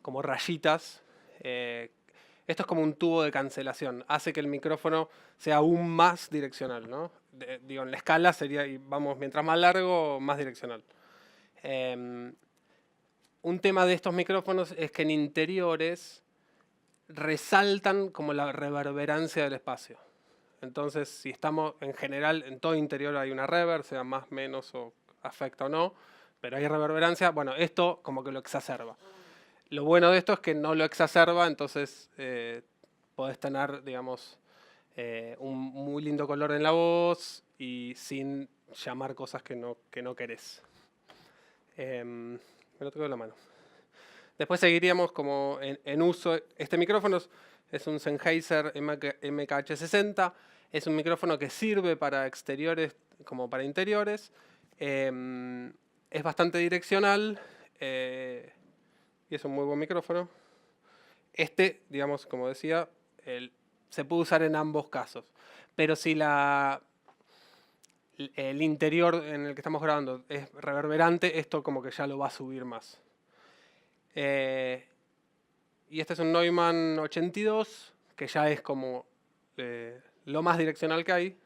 Speaker 1: como rayitas, esto es como un tubo de cancelación. Hace que el micrófono sea aún más direccional, ¿no? Digo, en la escala sería, vamos, mientras más largo, más direccional. Un tema de estos micrófonos es que en interiores resaltan como la reverberancia del espacio. Entonces, si estamos en general, en todo interior hay una reverb, sea más, menos o afecta o no, pero hay reverberancia, bueno, esto como que lo exacerba. Lo bueno de esto es que no lo exacerba, entonces podés tener, digamos, un muy lindo color en la voz y sin llamar cosas que no querés. Me lo tengo en la mano. Después seguiríamos como en uso. Este micrófono es un Sennheiser MKH60. Es un micrófono que sirve para exteriores como para interiores. Es bastante direccional y es un muy buen micrófono. Digamos, como decía, se puede usar en ambos casos. Pero si el interior en el que estamos grabando es reverberante, esto como que ya lo va a subir más. Y este es un Neumann 82, que ya es como lo más direccional que hay.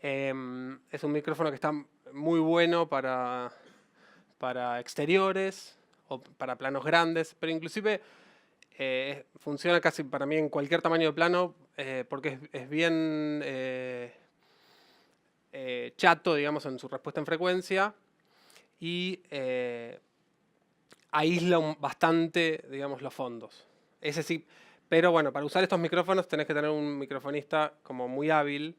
Speaker 1: Es un micrófono que está muy bueno para exteriores o para planos grandes, pero inclusive funciona casi para mí en cualquier tamaño de plano porque es bien chato, digamos, en su respuesta en frecuencia y aísla bastante, digamos, los fondos. Ese sí, pero bueno, para usar estos micrófonos tenés que tener un microfonista como muy hábil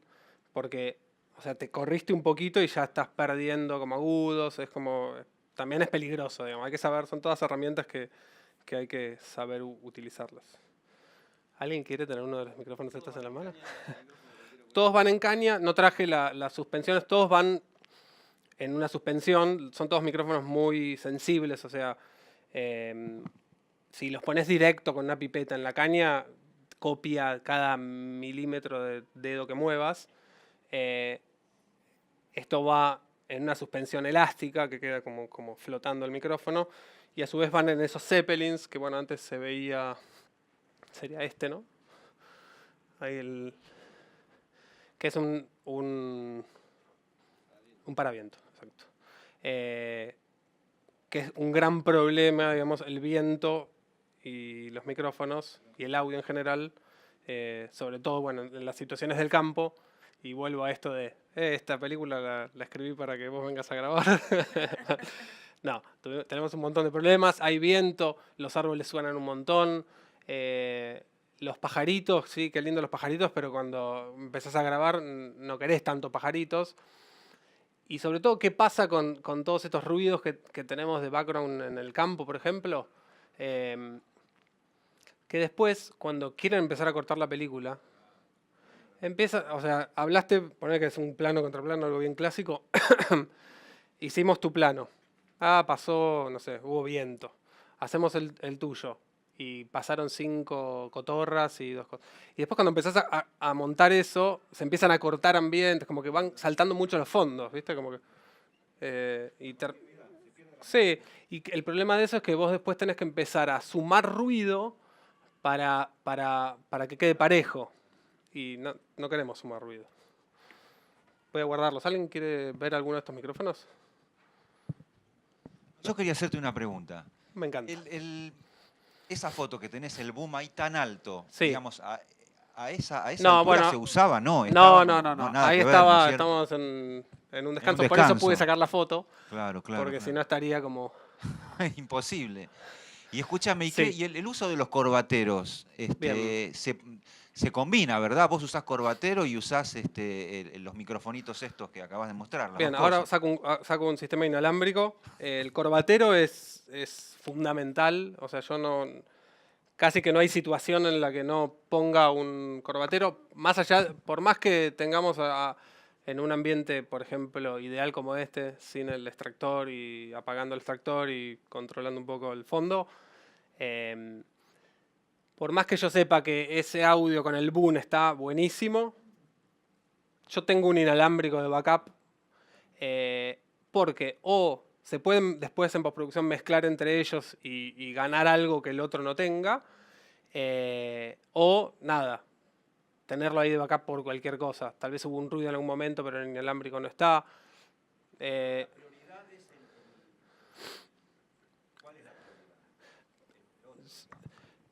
Speaker 1: porque, o sea, te corriste un poquito y ya estás perdiendo como agudos, es como, también es peligroso, digamos, hay que saber, son todas herramientas que hay que saber utilizarlas. ¿Alguien quiere tener uno de los micrófonos estos en la mano? Todos van en caña, no traje las suspensiones, todos van en una suspensión, son todos micrófonos muy sensibles, o sea, si los pones directo con una pipeta en la caña, copia cada milímetro de dedo que muevas. Esto va en una suspensión elástica que queda como flotando el micrófono y a su vez van en esos zeppelins que bueno, antes se veía, sería este, ¿no? Ahí que es un paraviento, exacto. Que es un gran problema, digamos, el viento y los micrófonos y el audio en general, sobre todo, bueno, en las situaciones del campo. Y vuelvo a esto de, esta película la escribí para que vos vengas a grabar. No, tenemos un montón de problemas, hay viento, los árboles suenan un montón, los pajaritos, sí, qué lindo los pajaritos, pero cuando empezás a grabar no querés tanto pajaritos. Y sobre todo, ¿qué pasa con todos estos ruidos que tenemos de background en el campo, por ejemplo? Que después, cuando quieren empezar a cortar la película, empieza, o sea, hablaste, poner que es un plano contra plano, algo bien clásico. Hicimos tu plano. Pasó, no sé, hubo viento. Hacemos el tuyo. Y pasaron 5 cotorras y 2 cosas. Y después cuando empezás a montar eso, se empiezan a cortar ambientes, como que van saltando mucho los fondos, ¿viste? Como que, sí, y el problema de eso es que vos después tenés que empezar a sumar ruido para que quede parejo. Y no queremos sumar ruido. Voy a guardarlos. ¿Alguien quiere ver alguno de estos micrófonos?
Speaker 4: Yo quería hacerte una pregunta.
Speaker 1: Me encanta.
Speaker 4: Esa foto que tenés, el boom ahí tan alto,
Speaker 1: Sí.
Speaker 4: digamos, a esa
Speaker 1: No,
Speaker 4: altura
Speaker 1: bueno,
Speaker 4: se usaba, ¿no?
Speaker 1: No.
Speaker 4: Nada
Speaker 1: Ahí
Speaker 4: que ver, ¿no es cierto?
Speaker 1: estábamos en un descanso.
Speaker 4: un
Speaker 1: Por eso
Speaker 4: descanso.
Speaker 1: pude sacar la foto.
Speaker 4: Claro.
Speaker 1: Porque si no estaría como...
Speaker 4: Imposible. Y escúchame,
Speaker 1: Sí.
Speaker 4: ¿y el uso de los corbateros? Se combina, ¿verdad? Vos usás corbatero y usás los microfonitos estos que acabas de mostrar. las
Speaker 1: Bien,
Speaker 4: dos
Speaker 1: ahora
Speaker 4: cosas.
Speaker 1: saco un sistema inalámbrico. El corbatero es fundamental. O sea, casi que no hay situación en la que no ponga un corbatero. Más allá, por más que tengamos en un ambiente, por ejemplo, ideal como este, sin el extractor y apagando el extractor y controlando un poco el fondo, por más que yo sepa que ese audio con el boom está buenísimo, yo tengo un inalámbrico de backup porque o se pueden después en postproducción mezclar entre ellos y ganar algo que el otro no tenga, o nada, tenerlo ahí de backup por cualquier cosa. Tal vez hubo un ruido en algún momento, pero el inalámbrico no está.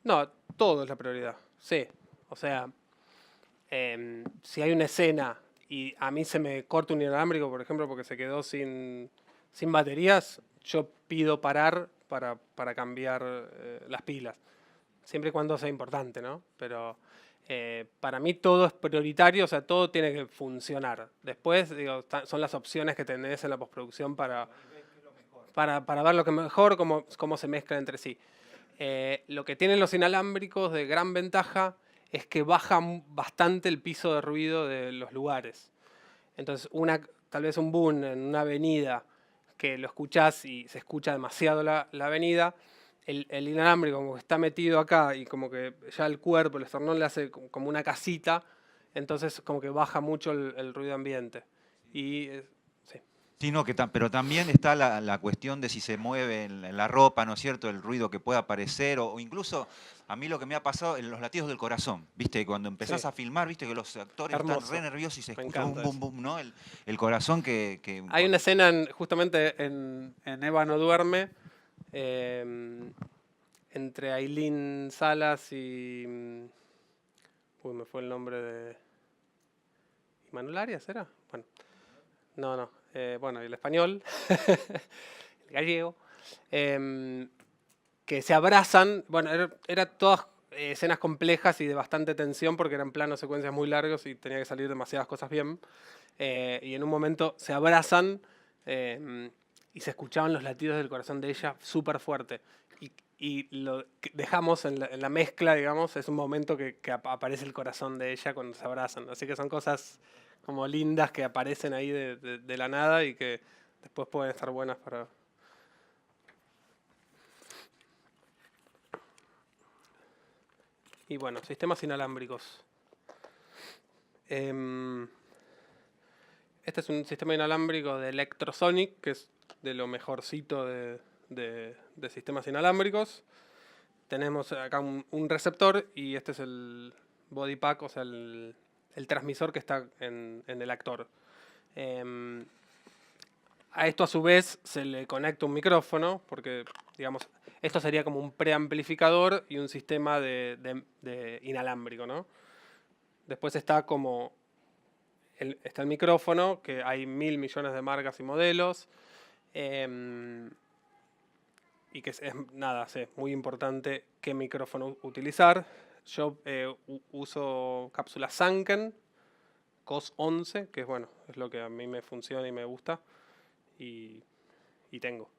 Speaker 1: No, todo es la prioridad, sí. O sea, si hay una escena y a mí se me corta un inalámbrico, por ejemplo, porque se quedó sin baterías, yo pido parar para cambiar las pilas. Siempre y cuando sea importante, ¿no? Pero Para mí todo es prioritario, o sea, todo tiene que funcionar. Después, digo, son las opciones que tenés en la postproducción para ver lo que mejor, cómo se mezcla entre sí. Lo que tienen los inalámbricos de gran ventaja es que bajan bastante el piso de ruido de los lugares. Entonces, tal vez un boom en una avenida que lo escuchás y se escucha demasiado la avenida, el inalámbrico como que está metido acá y como que ya el cuerpo, el esternón le hace como una casita, entonces como que baja mucho el ruido ambiente. Y sí.
Speaker 4: Sino que pero también está la cuestión de si se mueve en la ropa, ¿no es cierto? El ruido que pueda aparecer, o incluso a mí lo que me ha pasado en los latidos del corazón, ¿viste? Cuando empezás
Speaker 1: Sí.
Speaker 4: a filmar, ¿viste? Que los actores
Speaker 1: Hermoso.
Speaker 4: están re nerviosos y se
Speaker 1: Me
Speaker 4: escucha bum,
Speaker 1: encanta
Speaker 4: bum, bum, ¿no? El corazón
Speaker 1: Hay una escena justamente en Eva no duerme, entre Aileen Salas y... Uy, me fue el nombre de... ¿Manuel Arias era? Bueno, no. Bueno, el español, el gallego, que se abrazan. Bueno, era todas escenas complejas y de bastante tensión porque eran planos, secuencias muy largos y tenía que salir demasiadas cosas bien. Y en un momento se abrazan y se escuchaban los latidos del corazón de ella súper fuerte. Y lo que dejamos en la mezcla, digamos, es un momento que aparece el corazón de ella cuando se abrazan. Así que son cosas como lindas que aparecen ahí de la nada y que después pueden estar buenas para... Y bueno, sistemas inalámbricos. Este es un sistema inalámbrico de Electrosonic, que es de lo mejorcito de sistemas inalámbricos. Tenemos acá un receptor y este es el body pack, o sea, el transmisor que está en el actor. A esto a su vez se le conecta un micrófono, porque digamos, esto sería como un preamplificador y un sistema de inalámbrico, ¿no? Después está como está el micrófono, que hay 1000 millones de marcas y modelos. Y que es nada, sí, muy importante qué micrófono utilizar. Yo uso cápsulas Sanken, COS 11, que es bueno, es lo que a mí me funciona y me gusta. Y tengo.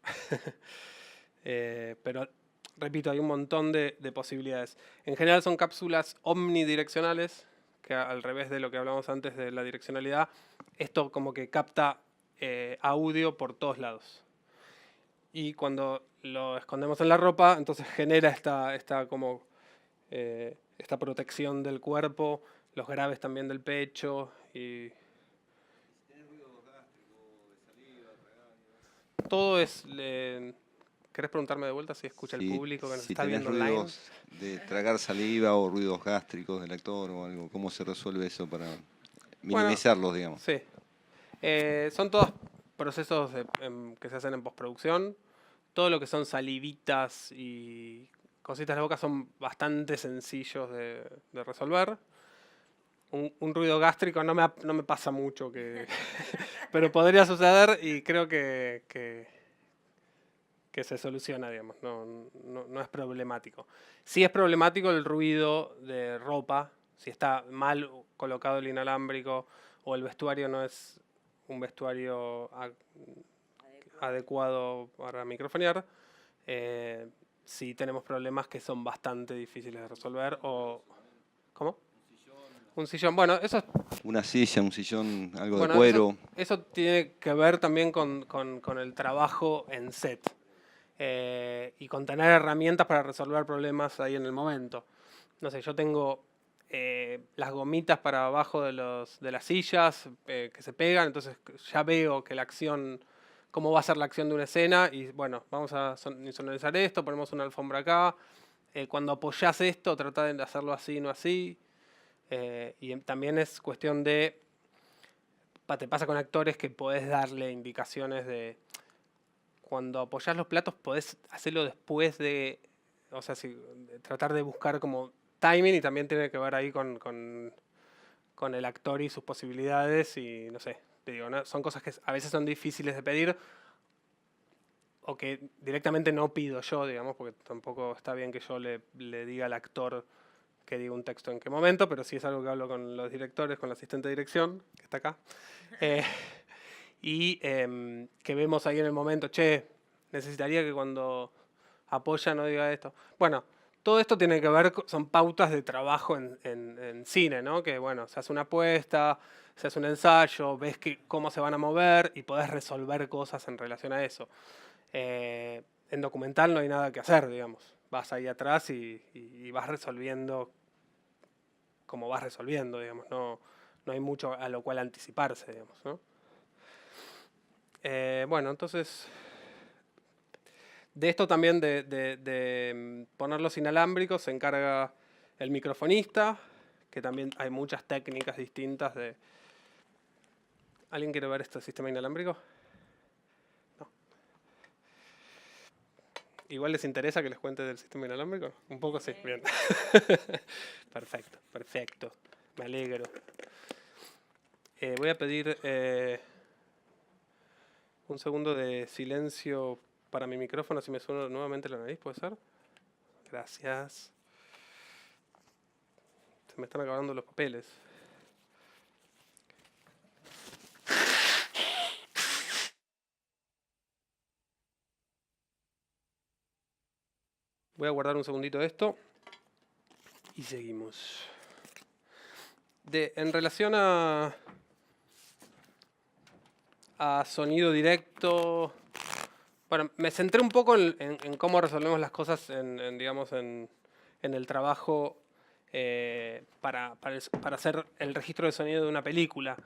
Speaker 1: Pero repito, hay un montón de posibilidades. En general son cápsulas omnidireccionales, que al revés de lo que hablamos antes de la direccionalidad, esto como que capta audio por todos lados. Y cuando lo escondemos en la ropa, entonces genera esta protección del cuerpo, los graves también del pecho y... Todo es... ¿Querés preguntarme de vuelta si escucha el público que nos está viendo online?
Speaker 5: Ruidos de tragar saliva o ruidos gástricos del actor o algo, ¿cómo se resuelve eso para minimizarlos, digamos?
Speaker 1: Sí. Son todos procesos que se hacen en postproducción. Todo lo que son salivitas y cositas de boca son bastante sencillos de resolver. Un ruido gástrico no me pasa mucho, pero podría suceder y creo que se soluciona, digamos, no es problemático. Sí es problemático el ruido de ropa, si está mal colocado el inalámbrico o el vestuario no es un vestuario adecuado para microfonear, sí tenemos problemas que son bastante difíciles de resolver. ¿Cómo? Un sillón. Bueno, eso es...
Speaker 5: Una silla, un sillón, algo de cuero.
Speaker 1: Eso tiene que ver también con el trabajo en set. Y con tener herramientas para resolver problemas ahí en el momento. No sé, yo tengo las gomitas para abajo de las sillas que se pegan, entonces ya veo que la acción, cómo va a ser la acción de una escena y bueno, vamos a sonorizar esto, ponemos una alfombra acá. Cuando apoyás esto, trata de hacerlo así, no así. Y también es cuestión de... Te pasa con actores que podés darle indicaciones de... Cuando apoyás los platos podés hacerlo después de... O sea, tratar de buscar como timing y también tiene que ver ahí con el actor y sus posibilidades y no sé, te digo, ¿no? Son cosas que a veces son difíciles de pedir o que directamente no pido yo, digamos, porque tampoco está bien que yo le diga al actor que digo un texto en qué momento, pero sí es algo que hablo con los directores, con la asistente de dirección, que está acá. Y que vemos ahí en el momento, che, necesitaría que cuando apoya no diga esto. Bueno, todo esto tiene que ver, son pautas de trabajo en cine, ¿no? Que bueno, se hace una apuesta, se hace un ensayo, ves cómo se van a mover y podés resolver cosas en relación a eso. En documental no hay nada que hacer, digamos. Vas ahí atrás y vas resolviendo como vas resolviendo, digamos. No hay mucho a lo cual anticiparse, digamos, ¿no? Bueno, entonces, de esto también de poner los inalámbricos se encarga el microfonista, que también hay muchas técnicas distintas de... ¿Alguien quiere ver este sistema inalámbrico? No. ¿Igual les interesa que les cuente del sistema inalámbrico? Un poco sí, bien. Perfecto, perfecto. Me alegro. Voy a pedir un segundo de silencio para mi micrófono, si me suena nuevamente la nariz, ¿puede ser? Gracias. Se me están acabando los papeles. Voy a guardar un segundito esto y seguimos. En relación a sonido directo, bueno, me centré un poco en cómo resolvemos las cosas digamos, en el trabajo para hacer el registro de sonido de una película.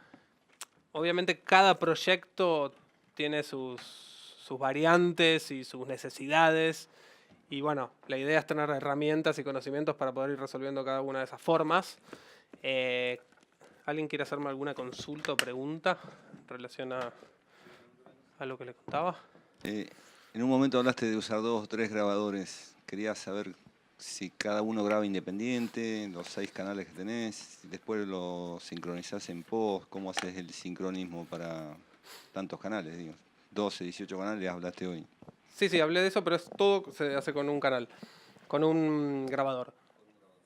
Speaker 1: Obviamente cada proyecto tiene sus variantes y sus necesidades. Y bueno, la idea es tener herramientas y conocimientos para poder ir resolviendo cada una de esas formas. ¿Alguien quiere hacerme alguna consulta o pregunta en relación a lo que le contaba?
Speaker 5: En un momento hablaste de usar 2 o 3 grabadores. Quería saber si cada uno graba independiente, los 6 canales que tenés, después lo sincronizás en post, ¿cómo haces el sincronismo para tantos canales? Digo? 12, 18 canales hablaste hoy.
Speaker 1: Sí, hablé de eso, pero todo se hace con un canal, con un grabador.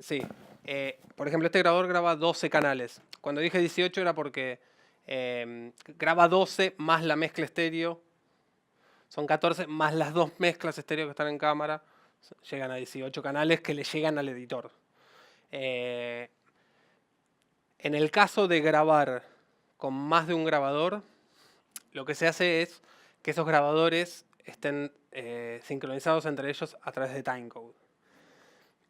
Speaker 1: Sí. Por ejemplo, este grabador graba 12 canales. Cuando dije 18 era porque graba 12 más la mezcla estéreo. Son 14 más las 2 mezclas estéreo que están en cámara. Llegan a 18 canales que le llegan al editor. En el caso de grabar con más de un grabador, lo que se hace es que esos grabadores estén sincronizados entre ellos a través de timecode.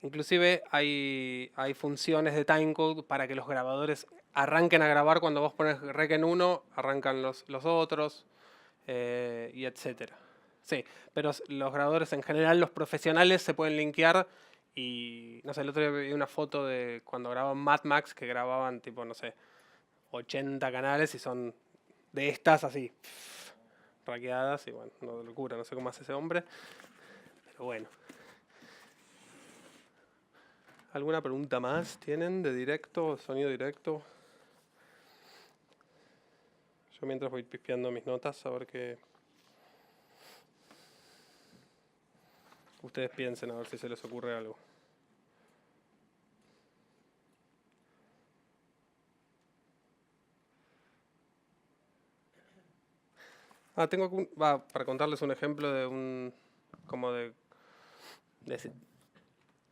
Speaker 1: Inclusive hay funciones de timecode para que los grabadores arranquen a grabar. Cuando vos pones rec en uno, arrancan los otros, y etcétera. Sí, pero los grabadores en general, los profesionales, se pueden linkear. Y no sé, el otro día vi una foto de cuando grababan Mad Max, que grababan tipo, no sé, 80 canales y son de estas así, raqueadas. Y bueno, no locura, no sé cómo hace ese hombre, pero bueno. ¿Alguna pregunta más tienen de directo, sonido directo? Yo mientras voy pispeando mis notas a ver qué... Ustedes piensen a ver si se les ocurre algo. Tengo para contarles un ejemplo de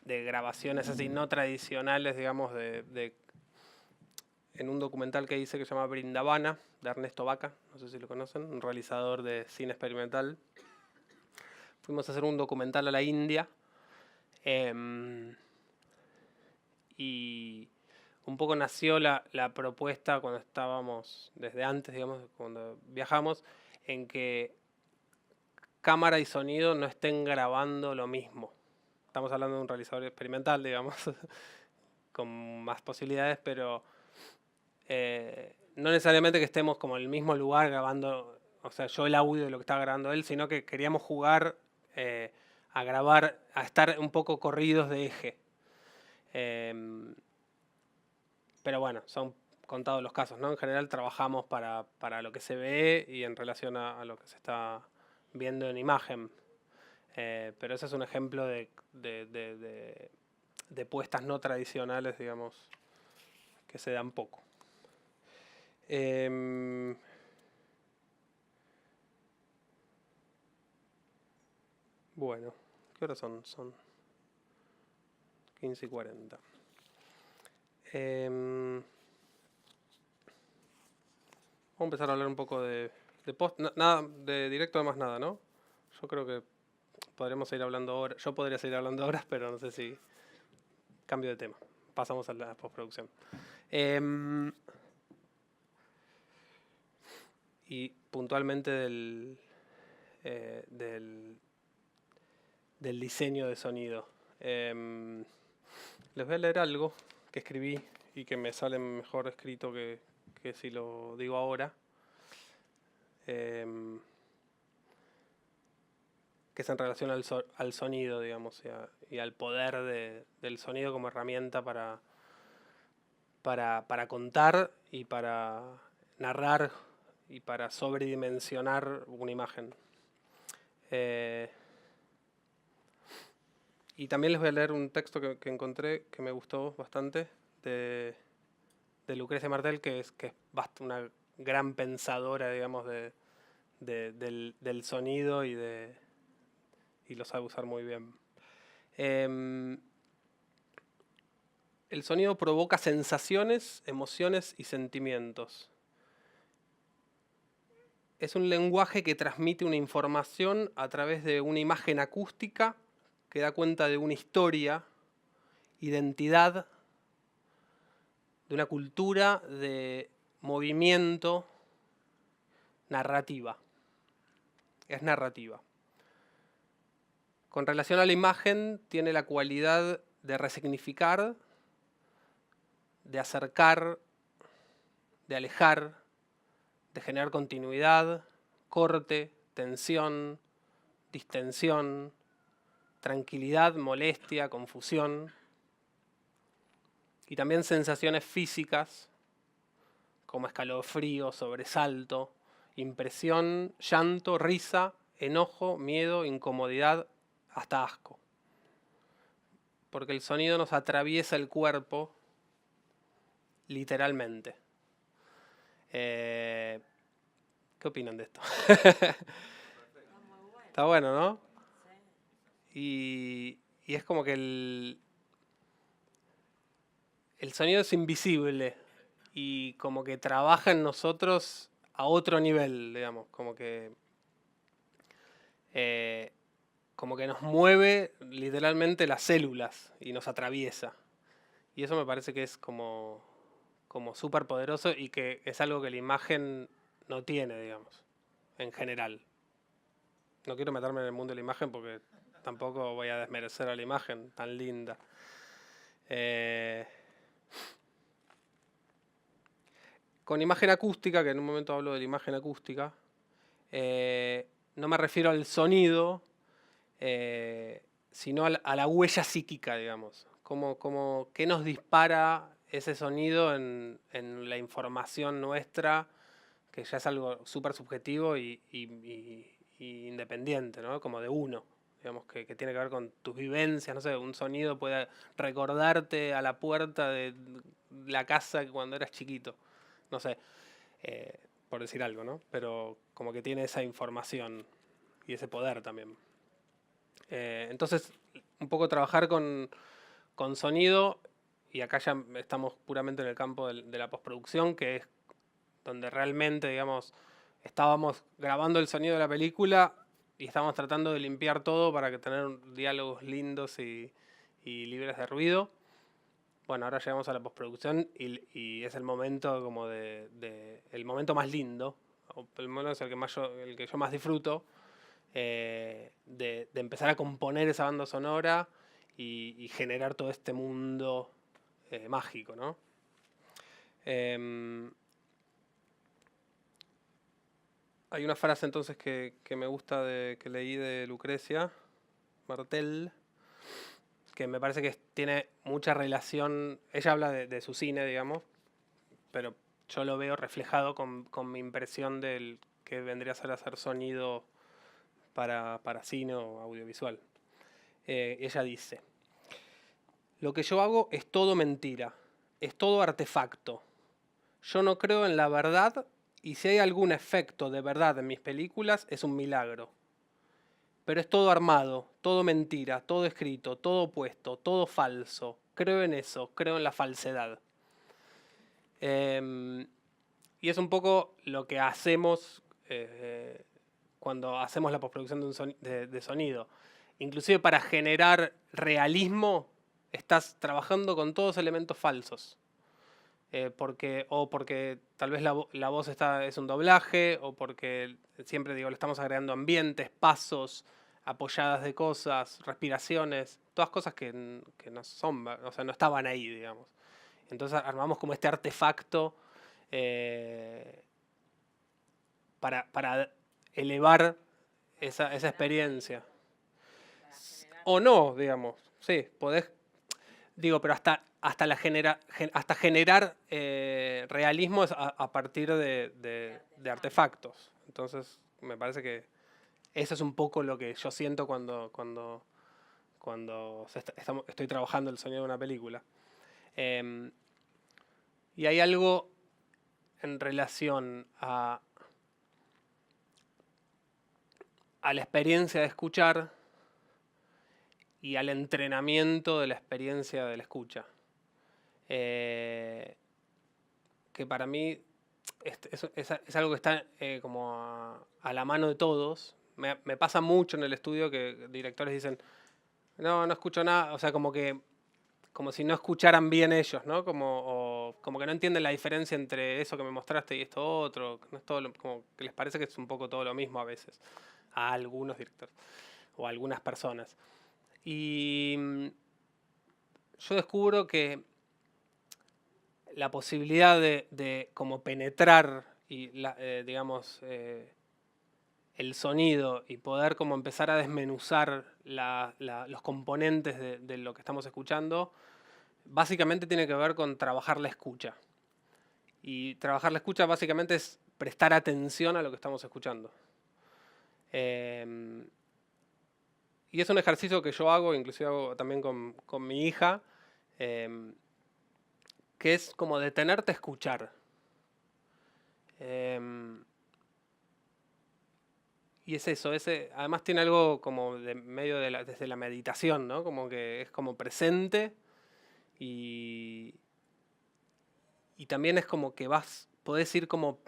Speaker 1: de grabaciones así no tradicionales, digamos, en un documental que hice que se llama Brindavana, de Ernesto Vaca, no sé si lo conocen, un realizador de cine experimental. Fuimos a hacer un documental a la India, y un poco nació la propuesta cuando estábamos, desde antes, digamos, cuando viajamos, en que cámara y sonido no estén grabando lo mismo. Estamos hablando de un realizador experimental, digamos, con más posibilidades, pero no necesariamente que estemos como en el mismo lugar grabando, o sea, yo el audio de lo que estaba grabando él, sino que queríamos jugar a grabar, a estar un poco corridos de eje. Pero bueno, son contados los casos, ¿no? En general trabajamos para lo que se ve y en relación a lo que se está viendo en imagen. Pero ese es un ejemplo de de puestas no tradicionales, digamos, que se dan poco. Bueno, ¿qué horas son? Son 15:40. Vamos a empezar a hablar un poco de post. Nada, de directo además nada, ¿no? Yo creo que podremos seguir hablando ahora. Yo podría seguir hablando horas, pero no sé si... Cambio de tema. Pasamos a la postproducción. Y puntualmente del diseño de sonido. Les voy a leer algo que escribí y que me sale mejor escrito que si lo digo ahora. Que es en relación al sonido, digamos, y al poder del sonido como herramienta para contar y para narrar y para sobredimensionar una imagen. Y también les voy a leer un texto que encontré que me gustó bastante de Lucrecia Martel, que es una gran pensadora, digamos, del sonido y lo sabe usar muy bien. El sonido provoca sensaciones, emociones y sentimientos. Es un lenguaje que transmite una información a través de una imagen acústica que da cuenta de una historia, identidad, de una cultura, de movimiento, narrativa. Es narrativa. Con relación a la imagen, tiene la cualidad de resignificar, de acercar, de alejar, de generar continuidad, corte, tensión, distensión, tranquilidad, molestia, confusión. Y también sensaciones físicas, como escalofrío, sobresalto, impresión, llanto, risa, enojo, miedo, incomodidad, hasta asco. Porque el sonido nos atraviesa el cuerpo literalmente. ¿Qué opinan de esto? Está bueno, ¿no? Y es como que el sonido es invisible y como que trabaja en nosotros a otro nivel, digamos, como que nos mueve literalmente las células y nos atraviesa. Y eso me parece que es como súper poderoso y que es algo que la imagen no tiene, digamos, en general. No quiero meterme en el mundo de la imagen porque tampoco voy a desmerecer a la imagen tan linda. Con imagen acústica, que en un momento hablo de la imagen acústica, no me refiero al sonido, sino a la huella psíquica, digamos. ¿Qué nos dispara ese sonido en la información nuestra, que ya es algo súper subjetivo y independiente, ¿no? Como de uno, digamos, que tiene que ver con tus vivencias, no sé, un sonido puede recordarte a la puerta de la casa cuando eras chiquito, no sé, por decir algo, ¿no? Pero como que tiene esa información y ese poder también. Entonces, un poco trabajar con sonido, y acá ya estamos puramente en el campo de la postproducción, que es donde realmente, digamos, estábamos grabando el sonido de la película y estábamos tratando de limpiar todo para que tener diálogos lindos y libres de ruido. Bueno, ahora llegamos a la postproducción y es el momento como el momento más lindo, o el momento es el que yo más disfruto, de empezar a componer esa banda sonora y generar todo este mundo mágico, ¿no? Hay una frase entonces que me gusta que leí de Lucrecia Martel, que me parece que tiene mucha relación. Ella habla de su cine, digamos, pero yo lo veo reflejado con mi impresión del que vendría a ser hacer sonido para cine o audiovisual. Ella dice: lo que yo hago es todo mentira, es todo artefacto. Yo no creo en la verdad y si hay algún efecto de verdad en mis películas es un milagro. Pero es todo armado, todo mentira, todo escrito, todo puesto, todo falso. Creo en eso, creo en la falsedad. Y es un poco lo que hacemos cuando hacemos la postproducción de sonido. Inclusive para generar realismo estás trabajando con todos elementos falsos. Porque tal vez la voz es un doblaje, o porque siempre digo, le estamos agregando ambientes, pasos, apoyadas de cosas, respiraciones, todas cosas que no son, o sea, no estaban ahí, digamos. Entonces armamos como este artefacto para elevar esa experiencia. O no, digamos. Sí, podés. Digo, pero hasta generar realismo es a partir de artefactos. Entonces, me parece que eso es un poco lo que yo siento cuando estoy trabajando el sonido de una película. Y hay algo en relación a la experiencia de escuchar y al entrenamiento de la experiencia de la escucha. Que para mí es algo que está como a la mano de todos. Me pasa mucho en el estudio que directores dicen, no escucho nada, o sea, como si no escucharan bien ellos, ¿no? Como que no entienden la diferencia entre eso que me mostraste y esto otro. No es todo como que les parece que es un poco todo lo mismo a veces, a algunos directores o a algunas personas. Y yo descubro que la posibilidad de como penetrar y digamos el sonido y poder como empezar a desmenuzar los componentes de lo que estamos escuchando, básicamente tiene que ver con trabajar la escucha. Y trabajar la escucha básicamente es prestar atención a lo que estamos escuchando. Y es un ejercicio que yo hago, inclusive hago también con mi hija, que es como detenerte a escuchar. Y es eso, además tiene algo como de medio desde la meditación, ¿no? Como que es como presente y también es como que podés ir como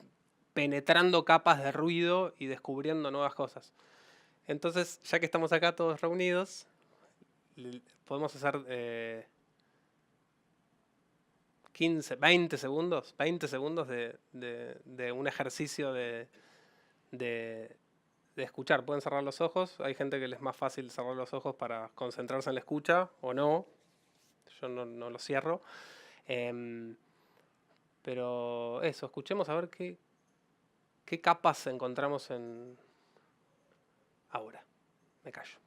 Speaker 1: penetrando capas de ruido y descubriendo nuevas cosas. Entonces, ya que estamos acá todos reunidos, podemos hacer 15, 20 segundos de un ejercicio de escuchar. Pueden cerrar los ojos. Hay gente que les es más fácil cerrar los ojos para concentrarse en la escucha o no. Yo no lo cierro. Pero eso, escuchemos a ver qué capas encontramos en... Ahora, me callo.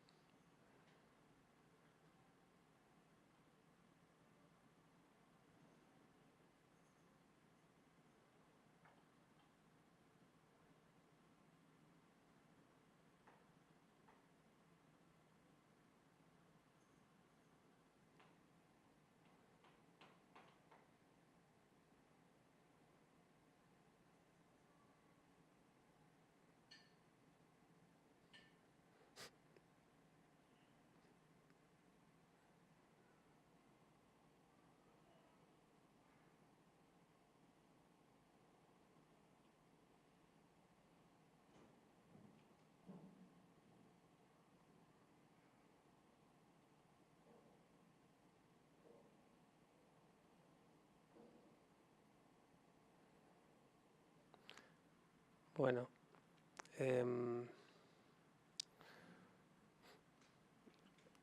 Speaker 1: Bueno,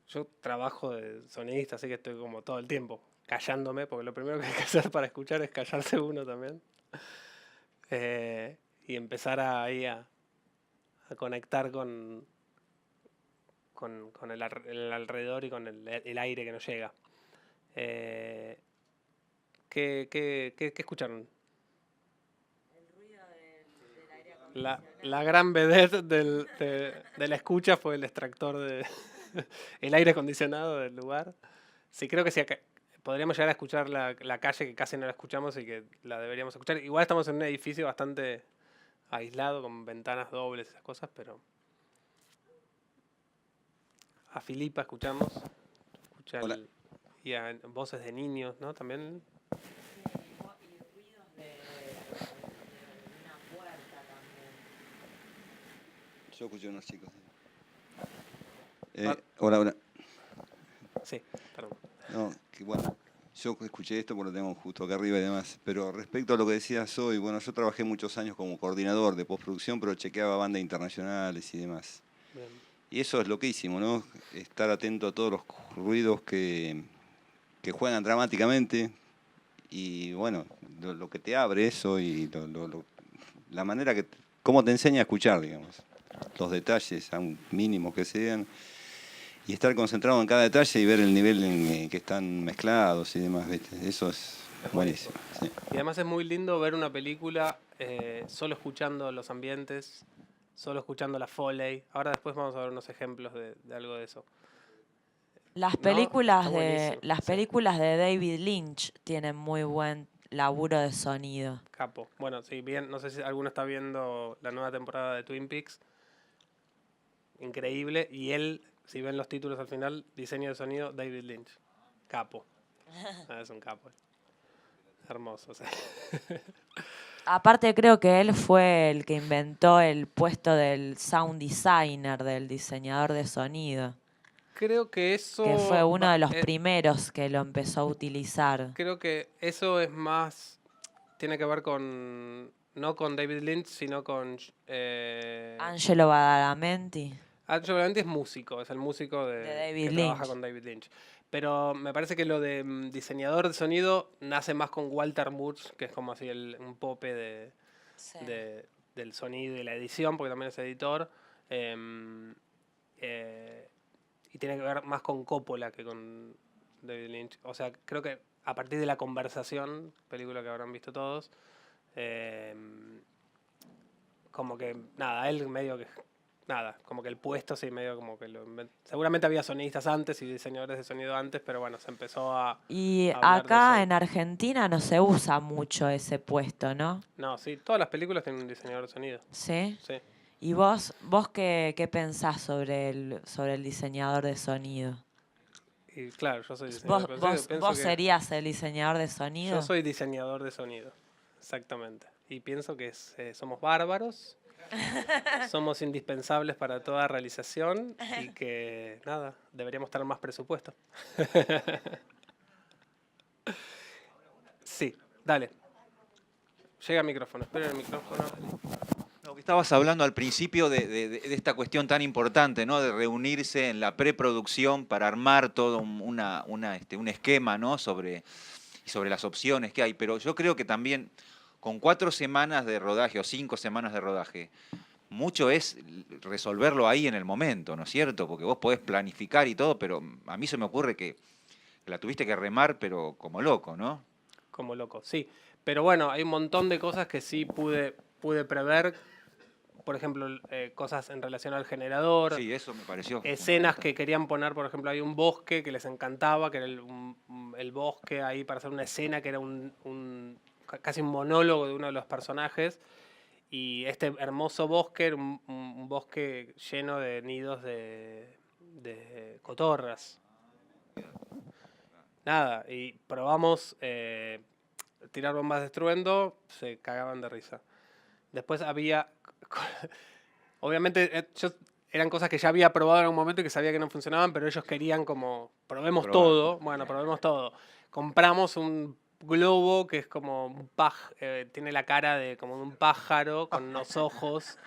Speaker 1: yo trabajo de sonidista, así que estoy como todo el tiempo callándome, porque lo primero que hay que hacer para escuchar es callarse uno también. Y empezar ahí a conectar con el alrededor y con el aire que nos llega. ¿Qué escucharon? La gran vedette de la escucha fue el extractor el aire acondicionado del lugar. Sí, creo que sí. Podríamos llegar a escuchar la calle, que casi no la escuchamos y que la deberíamos escuchar. Igual estamos en un edificio bastante aislado, con ventanas dobles y esas cosas, pero... A Filipa escuchamos. Escucha
Speaker 5: Hola.
Speaker 1: y a voces de niños, ¿no? También.
Speaker 2: Y ruidos de una puerta también.
Speaker 5: Yo escuché unos chicos.
Speaker 1: Ah.
Speaker 5: Hola.
Speaker 1: Sí, perdón.
Speaker 5: No, que bueno, yo escuché esto porque lo tengo justo acá arriba y demás, pero respecto a lo que decías hoy, bueno, yo trabajé muchos años como coordinador de postproducción, pero chequeaba bandas internacionales y demás.
Speaker 1: Bien.
Speaker 5: Y eso es loquísimo, ¿no? Estar atento a todos los ruidos que juegan dramáticamente y bueno, lo que te abre eso y la manera cómo te enseña a escuchar, digamos. Los detalles, a un mínimo que sean. Y estar concentrado en cada detalle y ver el nivel en que están mezclados y demás, ¿viste? Eso es buenísimo. Sí.
Speaker 1: Y además es muy lindo ver una película solo escuchando los ambientes, solo escuchando la Foley. Ahora después vamos a ver unos ejemplos de algo de eso.
Speaker 2: Las
Speaker 1: No,
Speaker 2: películas
Speaker 1: está buenísimo,
Speaker 2: las
Speaker 1: sí.
Speaker 2: películas de David Lynch tienen muy buen laburo de sonido.
Speaker 1: Capo. Bueno, sí, bien, no sé si alguno está viendo la nueva temporada de Twin Peaks. Increíble. Y él, si ven los títulos al final, diseño de sonido, David Lynch. Capo. Es un capo. Hermoso. O sea.
Speaker 2: Aparte creo que él fue el que inventó el puesto del sound designer, del diseñador de sonido,
Speaker 1: Creo que eso...
Speaker 2: que fue uno de los primeros que lo empezó a utilizar.
Speaker 1: Creo que eso es más... Tiene que ver con... No con David Lynch, sino con...
Speaker 2: Angelo Badalamenti.
Speaker 1: Angelo Badalamenti es músico, es el músico
Speaker 2: De David
Speaker 1: que trabaja
Speaker 2: Lynch.
Speaker 1: con David Lynch. Pero me parece que lo de diseñador de sonido nace más con Walter Murch, que es como así un pope del sonido y la edición, porque también es editor. Y tiene que ver más con Coppola que con David Lynch. O sea, creo que a partir de La Conversación, película que habrán visto todos, como que, nada, él medio que... Nada, como que el puesto sí, medio como que seguramente había sonidistas antes y diseñadores de sonido antes, pero bueno, se empezó a...
Speaker 2: Y
Speaker 1: hablar de
Speaker 2: acá
Speaker 1: eso.
Speaker 2: en Argentina no se usa mucho ese puesto, ¿no?
Speaker 1: No, sí, todas las películas tienen un diseñador de sonido.
Speaker 2: ¿Sí?
Speaker 1: Sí.
Speaker 2: ¿Y vos qué pensás sobre el diseñador de sonido?
Speaker 1: Y claro, yo soy diseñador de sonido. Pienso
Speaker 2: ¿Vos
Speaker 1: que
Speaker 2: serías el diseñador de sonido?
Speaker 1: yo soy diseñador de sonido, exactamente. Y pienso que somos bárbaros, somos indispensables para toda realización y que, nada, deberíamos tener más presupuesto. Sí, dale. Llega el micrófono, espera el micrófono.
Speaker 4: Lo que estabas hablando al principio de esta cuestión tan importante, ¿no? De reunirse en la preproducción para armar todo un esquema, ¿no? sobre las opciones que hay. Pero yo creo que también con 4 semanas de rodaje o 5 semanas de rodaje, mucho es resolverlo ahí en el momento, ¿no es cierto? Porque vos podés planificar y todo, pero a mí se me ocurre que la tuviste que remar, pero como loco, ¿no?
Speaker 1: Como loco, sí. Pero bueno, hay un montón de cosas que sí pude prever. Por ejemplo, cosas en relación al generador.
Speaker 4: Sí, eso me pareció.
Speaker 1: Escenas que querían poner, por ejemplo, hay un bosque que les encantaba, que era el bosque ahí para hacer una escena que era casi un monólogo de uno de los personajes. Y este hermoso bosque era un bosque lleno de nidos de cotorras. Nada, y probamos tirar bombas de estruendo, se cagaban de risa. Después había... Obviamente eran cosas que ya había probado en un momento y que sabía que no funcionaban, pero ellos querían como, probemos todo. Bueno, probemos todo. Compramos un globo que es como un tiene la cara de como un pájaro con unos ojos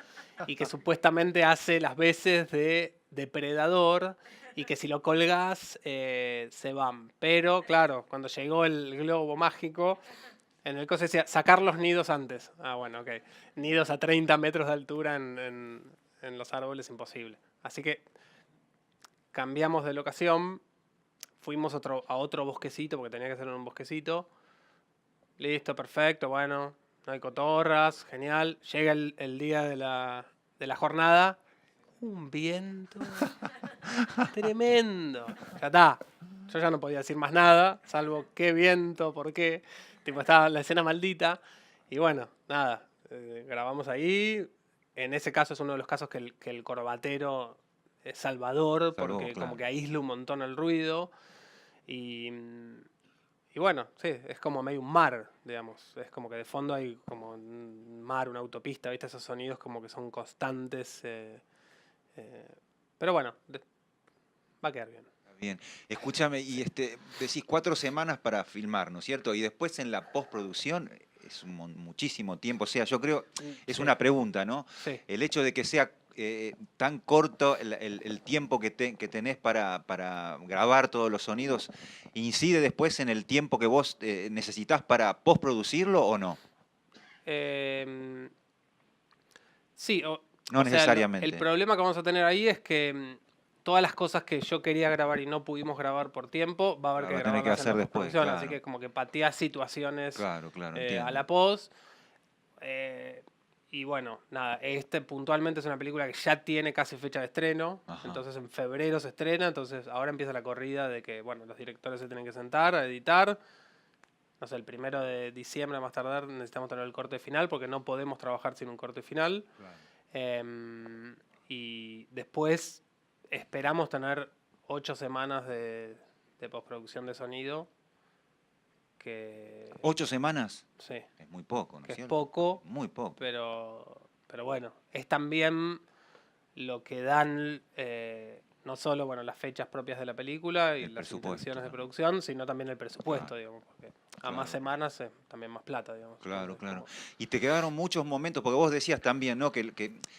Speaker 1: y que supuestamente hace las veces de depredador y que si lo colgas se van. Pero claro, cuando llegó el globo mágico, en el coso decía sacar los nidos antes. Ah, bueno, ok. Nidos a 30 metros de altura en los árboles, imposible. Así que cambiamos de locación, fuimos a otro bosquecito, porque tenía que ser en un bosquecito. Listo, perfecto, bueno, no hay cotorras, genial. Llega el día de la jornada, un viento tremendo. Ya está. yo ya no podía decir más nada, salvo qué viento, por qué. Tipo, estaba la escena maldita. Y bueno, nada, grabamos ahí. En ese caso es uno de los casos que el corbatero es salvador,
Speaker 4: Salvó,
Speaker 1: porque
Speaker 4: claro.
Speaker 1: como que aísla un montón el ruido. Y, y bueno, sí, es como medio un mar, digamos. Es como que de fondo hay como un mar, una autopista, ¿viste? Esos sonidos como que son constantes. Pero bueno, va a quedar bien.
Speaker 4: Bien, escúchame, y decís 4 semanas para filmar, ¿no es cierto? Y después en la postproducción es muchísimo tiempo. O sea, yo creo, es
Speaker 1: Sí.
Speaker 4: una pregunta, ¿no?
Speaker 1: Sí.
Speaker 4: El hecho de que sea tan corto el tiempo que tenés para grabar todos los sonidos, ¿incide después en el tiempo que vos necesitás para postproducirlo o no?
Speaker 1: Sí,
Speaker 4: No
Speaker 1: o sea,
Speaker 4: necesariamente.
Speaker 1: el problema que vamos a tener ahí es que todas las cosas que yo quería grabar y no pudimos grabar por tiempo, va a haber
Speaker 4: Claro,
Speaker 1: que
Speaker 4: va a tener que
Speaker 1: grabarlas en
Speaker 4: hacer
Speaker 1: la
Speaker 4: después,
Speaker 1: postproducción, así
Speaker 4: claro.
Speaker 1: que como que pateás situaciones
Speaker 4: Claro, claro,
Speaker 1: a
Speaker 4: entiendo.
Speaker 1: la post. Y bueno, nada, puntualmente es una película que ya tiene casi fecha de estreno,
Speaker 4: Ajá.
Speaker 1: entonces en febrero se estrena, entonces ahora empieza la corrida de que, bueno, los directores se tienen que sentar a editar. No sé, el 1 de diciembre a más tardar necesitamos tener el corte final porque no podemos trabajar sin un corte final. Y después esperamos tener 8 semanas de postproducción de sonido. Que
Speaker 4: 8 semanas
Speaker 1: sí,
Speaker 4: es muy poco, ¿no
Speaker 1: que
Speaker 4: es
Speaker 1: es
Speaker 4: cierto?
Speaker 1: poco,
Speaker 4: Muy poco.
Speaker 1: pero bueno, es también lo que dan no solo bueno, las fechas propias de la película y
Speaker 4: El
Speaker 1: las
Speaker 4: presupuesto,
Speaker 1: intenciones de
Speaker 4: ¿no?
Speaker 1: producción, sino también el presupuesto,
Speaker 4: Claro,
Speaker 1: digamos, porque a
Speaker 4: claro.
Speaker 1: más semanas es también más plata, digamos.
Speaker 4: Claro,
Speaker 1: Entonces,
Speaker 4: claro.
Speaker 1: como-
Speaker 4: Y te quedaron muchos momentos, porque vos decías también, ¿no? Que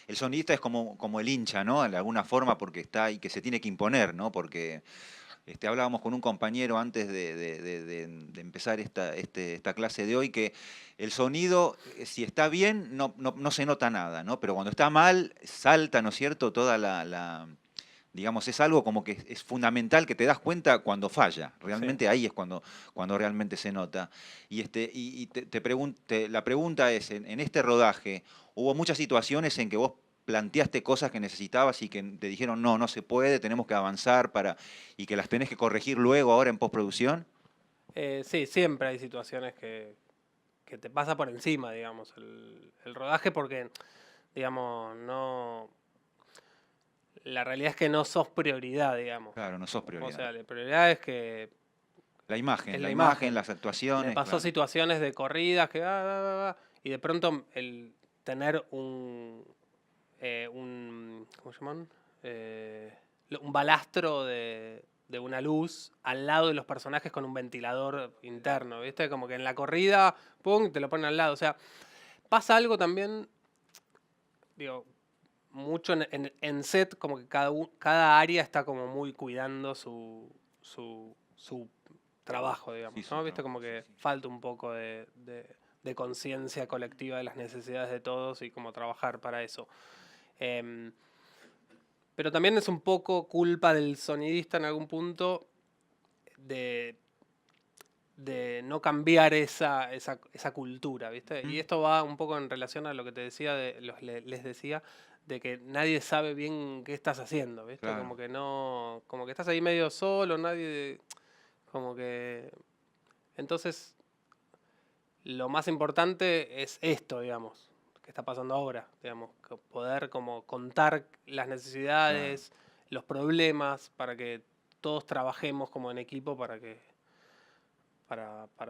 Speaker 4: el sonidista es como el hincha, ¿no? De alguna forma, porque está ahí, que se tiene que imponer, ¿no? Porque hablábamos con un compañero antes de empezar esta clase de hoy, que el sonido, si está bien, no se nota nada, ¿no? Pero cuando está mal, salta, ¿no es cierto? Toda digamos, es algo como que es fundamental que te das cuenta cuando falla. Realmente ahí es cuando realmente se nota. Y, la pregunta es, en este rodaje, ¿hubo muchas situaciones en que vos planteaste cosas que necesitabas y que te dijeron, no se puede, tenemos que avanzar y que las tenés que corregir luego ahora en postproducción?
Speaker 1: Sí, siempre hay situaciones que te pasa por encima, digamos, el rodaje porque, digamos, no... La realidad es que no sos prioridad, digamos.
Speaker 4: Claro, no sos
Speaker 1: O
Speaker 4: prioridad.
Speaker 1: sea, la prioridad es que
Speaker 4: La imagen,
Speaker 1: es
Speaker 4: la
Speaker 1: la
Speaker 4: imagen,
Speaker 1: imagen.
Speaker 4: las actuaciones.
Speaker 1: me pasó
Speaker 4: claro.
Speaker 1: situaciones de corridas que y de pronto el tener ¿cómo se llaman? Un balastro de una luz al lado de los personajes con un ventilador interno, ¿viste? Como que en la corrida, pum, te lo ponen al lado. O sea, pasa algo también, digo, mucho en set, como que cada área está como muy cuidando su trabajo, digamos,
Speaker 4: Sí, su
Speaker 1: ¿no? ¿Viste?
Speaker 4: trabajo,
Speaker 1: Como que
Speaker 4: sí, sí.
Speaker 1: falta un poco de conciencia colectiva de las necesidades de todos y cómo trabajar para eso. Pero también es un poco culpa del sonidista en algún punto de no cambiar esa cultura, ¿viste? Y esto va un poco en relación a lo que te decía, les decía, de que nadie sabe bien qué estás haciendo, ¿viste?
Speaker 4: Claro.
Speaker 1: Como que no, como que estás ahí medio solo, nadie, como que... Entonces, lo más importante es esto, digamos, que está pasando ahora, digamos, poder como contar las necesidades, los problemas, para que todos trabajemos como en equipo para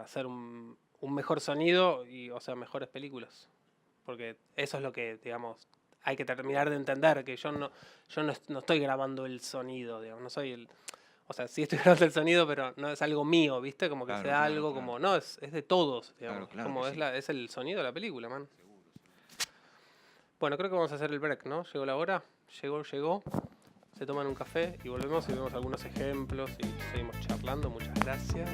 Speaker 1: hacer un mejor sonido y, o sea, mejores películas. Porque eso es lo que, digamos, hay que terminar de entender, que yo no estoy grabando el sonido, digamos, no soy el... O sea, sí estoy grabando el sonido, pero no es algo mío, ¿viste? Como que
Speaker 4: Claro,
Speaker 1: sea
Speaker 4: claro,
Speaker 1: algo
Speaker 4: claro.
Speaker 1: como... No, es de todos, digamos.
Speaker 4: Claro
Speaker 1: como
Speaker 4: que
Speaker 1: es,
Speaker 4: sí.
Speaker 1: es el sonido de la película, man. Bueno, creo que vamos a hacer el break, ¿no? Llegó la hora. Llegó. Se toman un café y volvemos y vemos algunos ejemplos y seguimos charlando. Muchas gracias.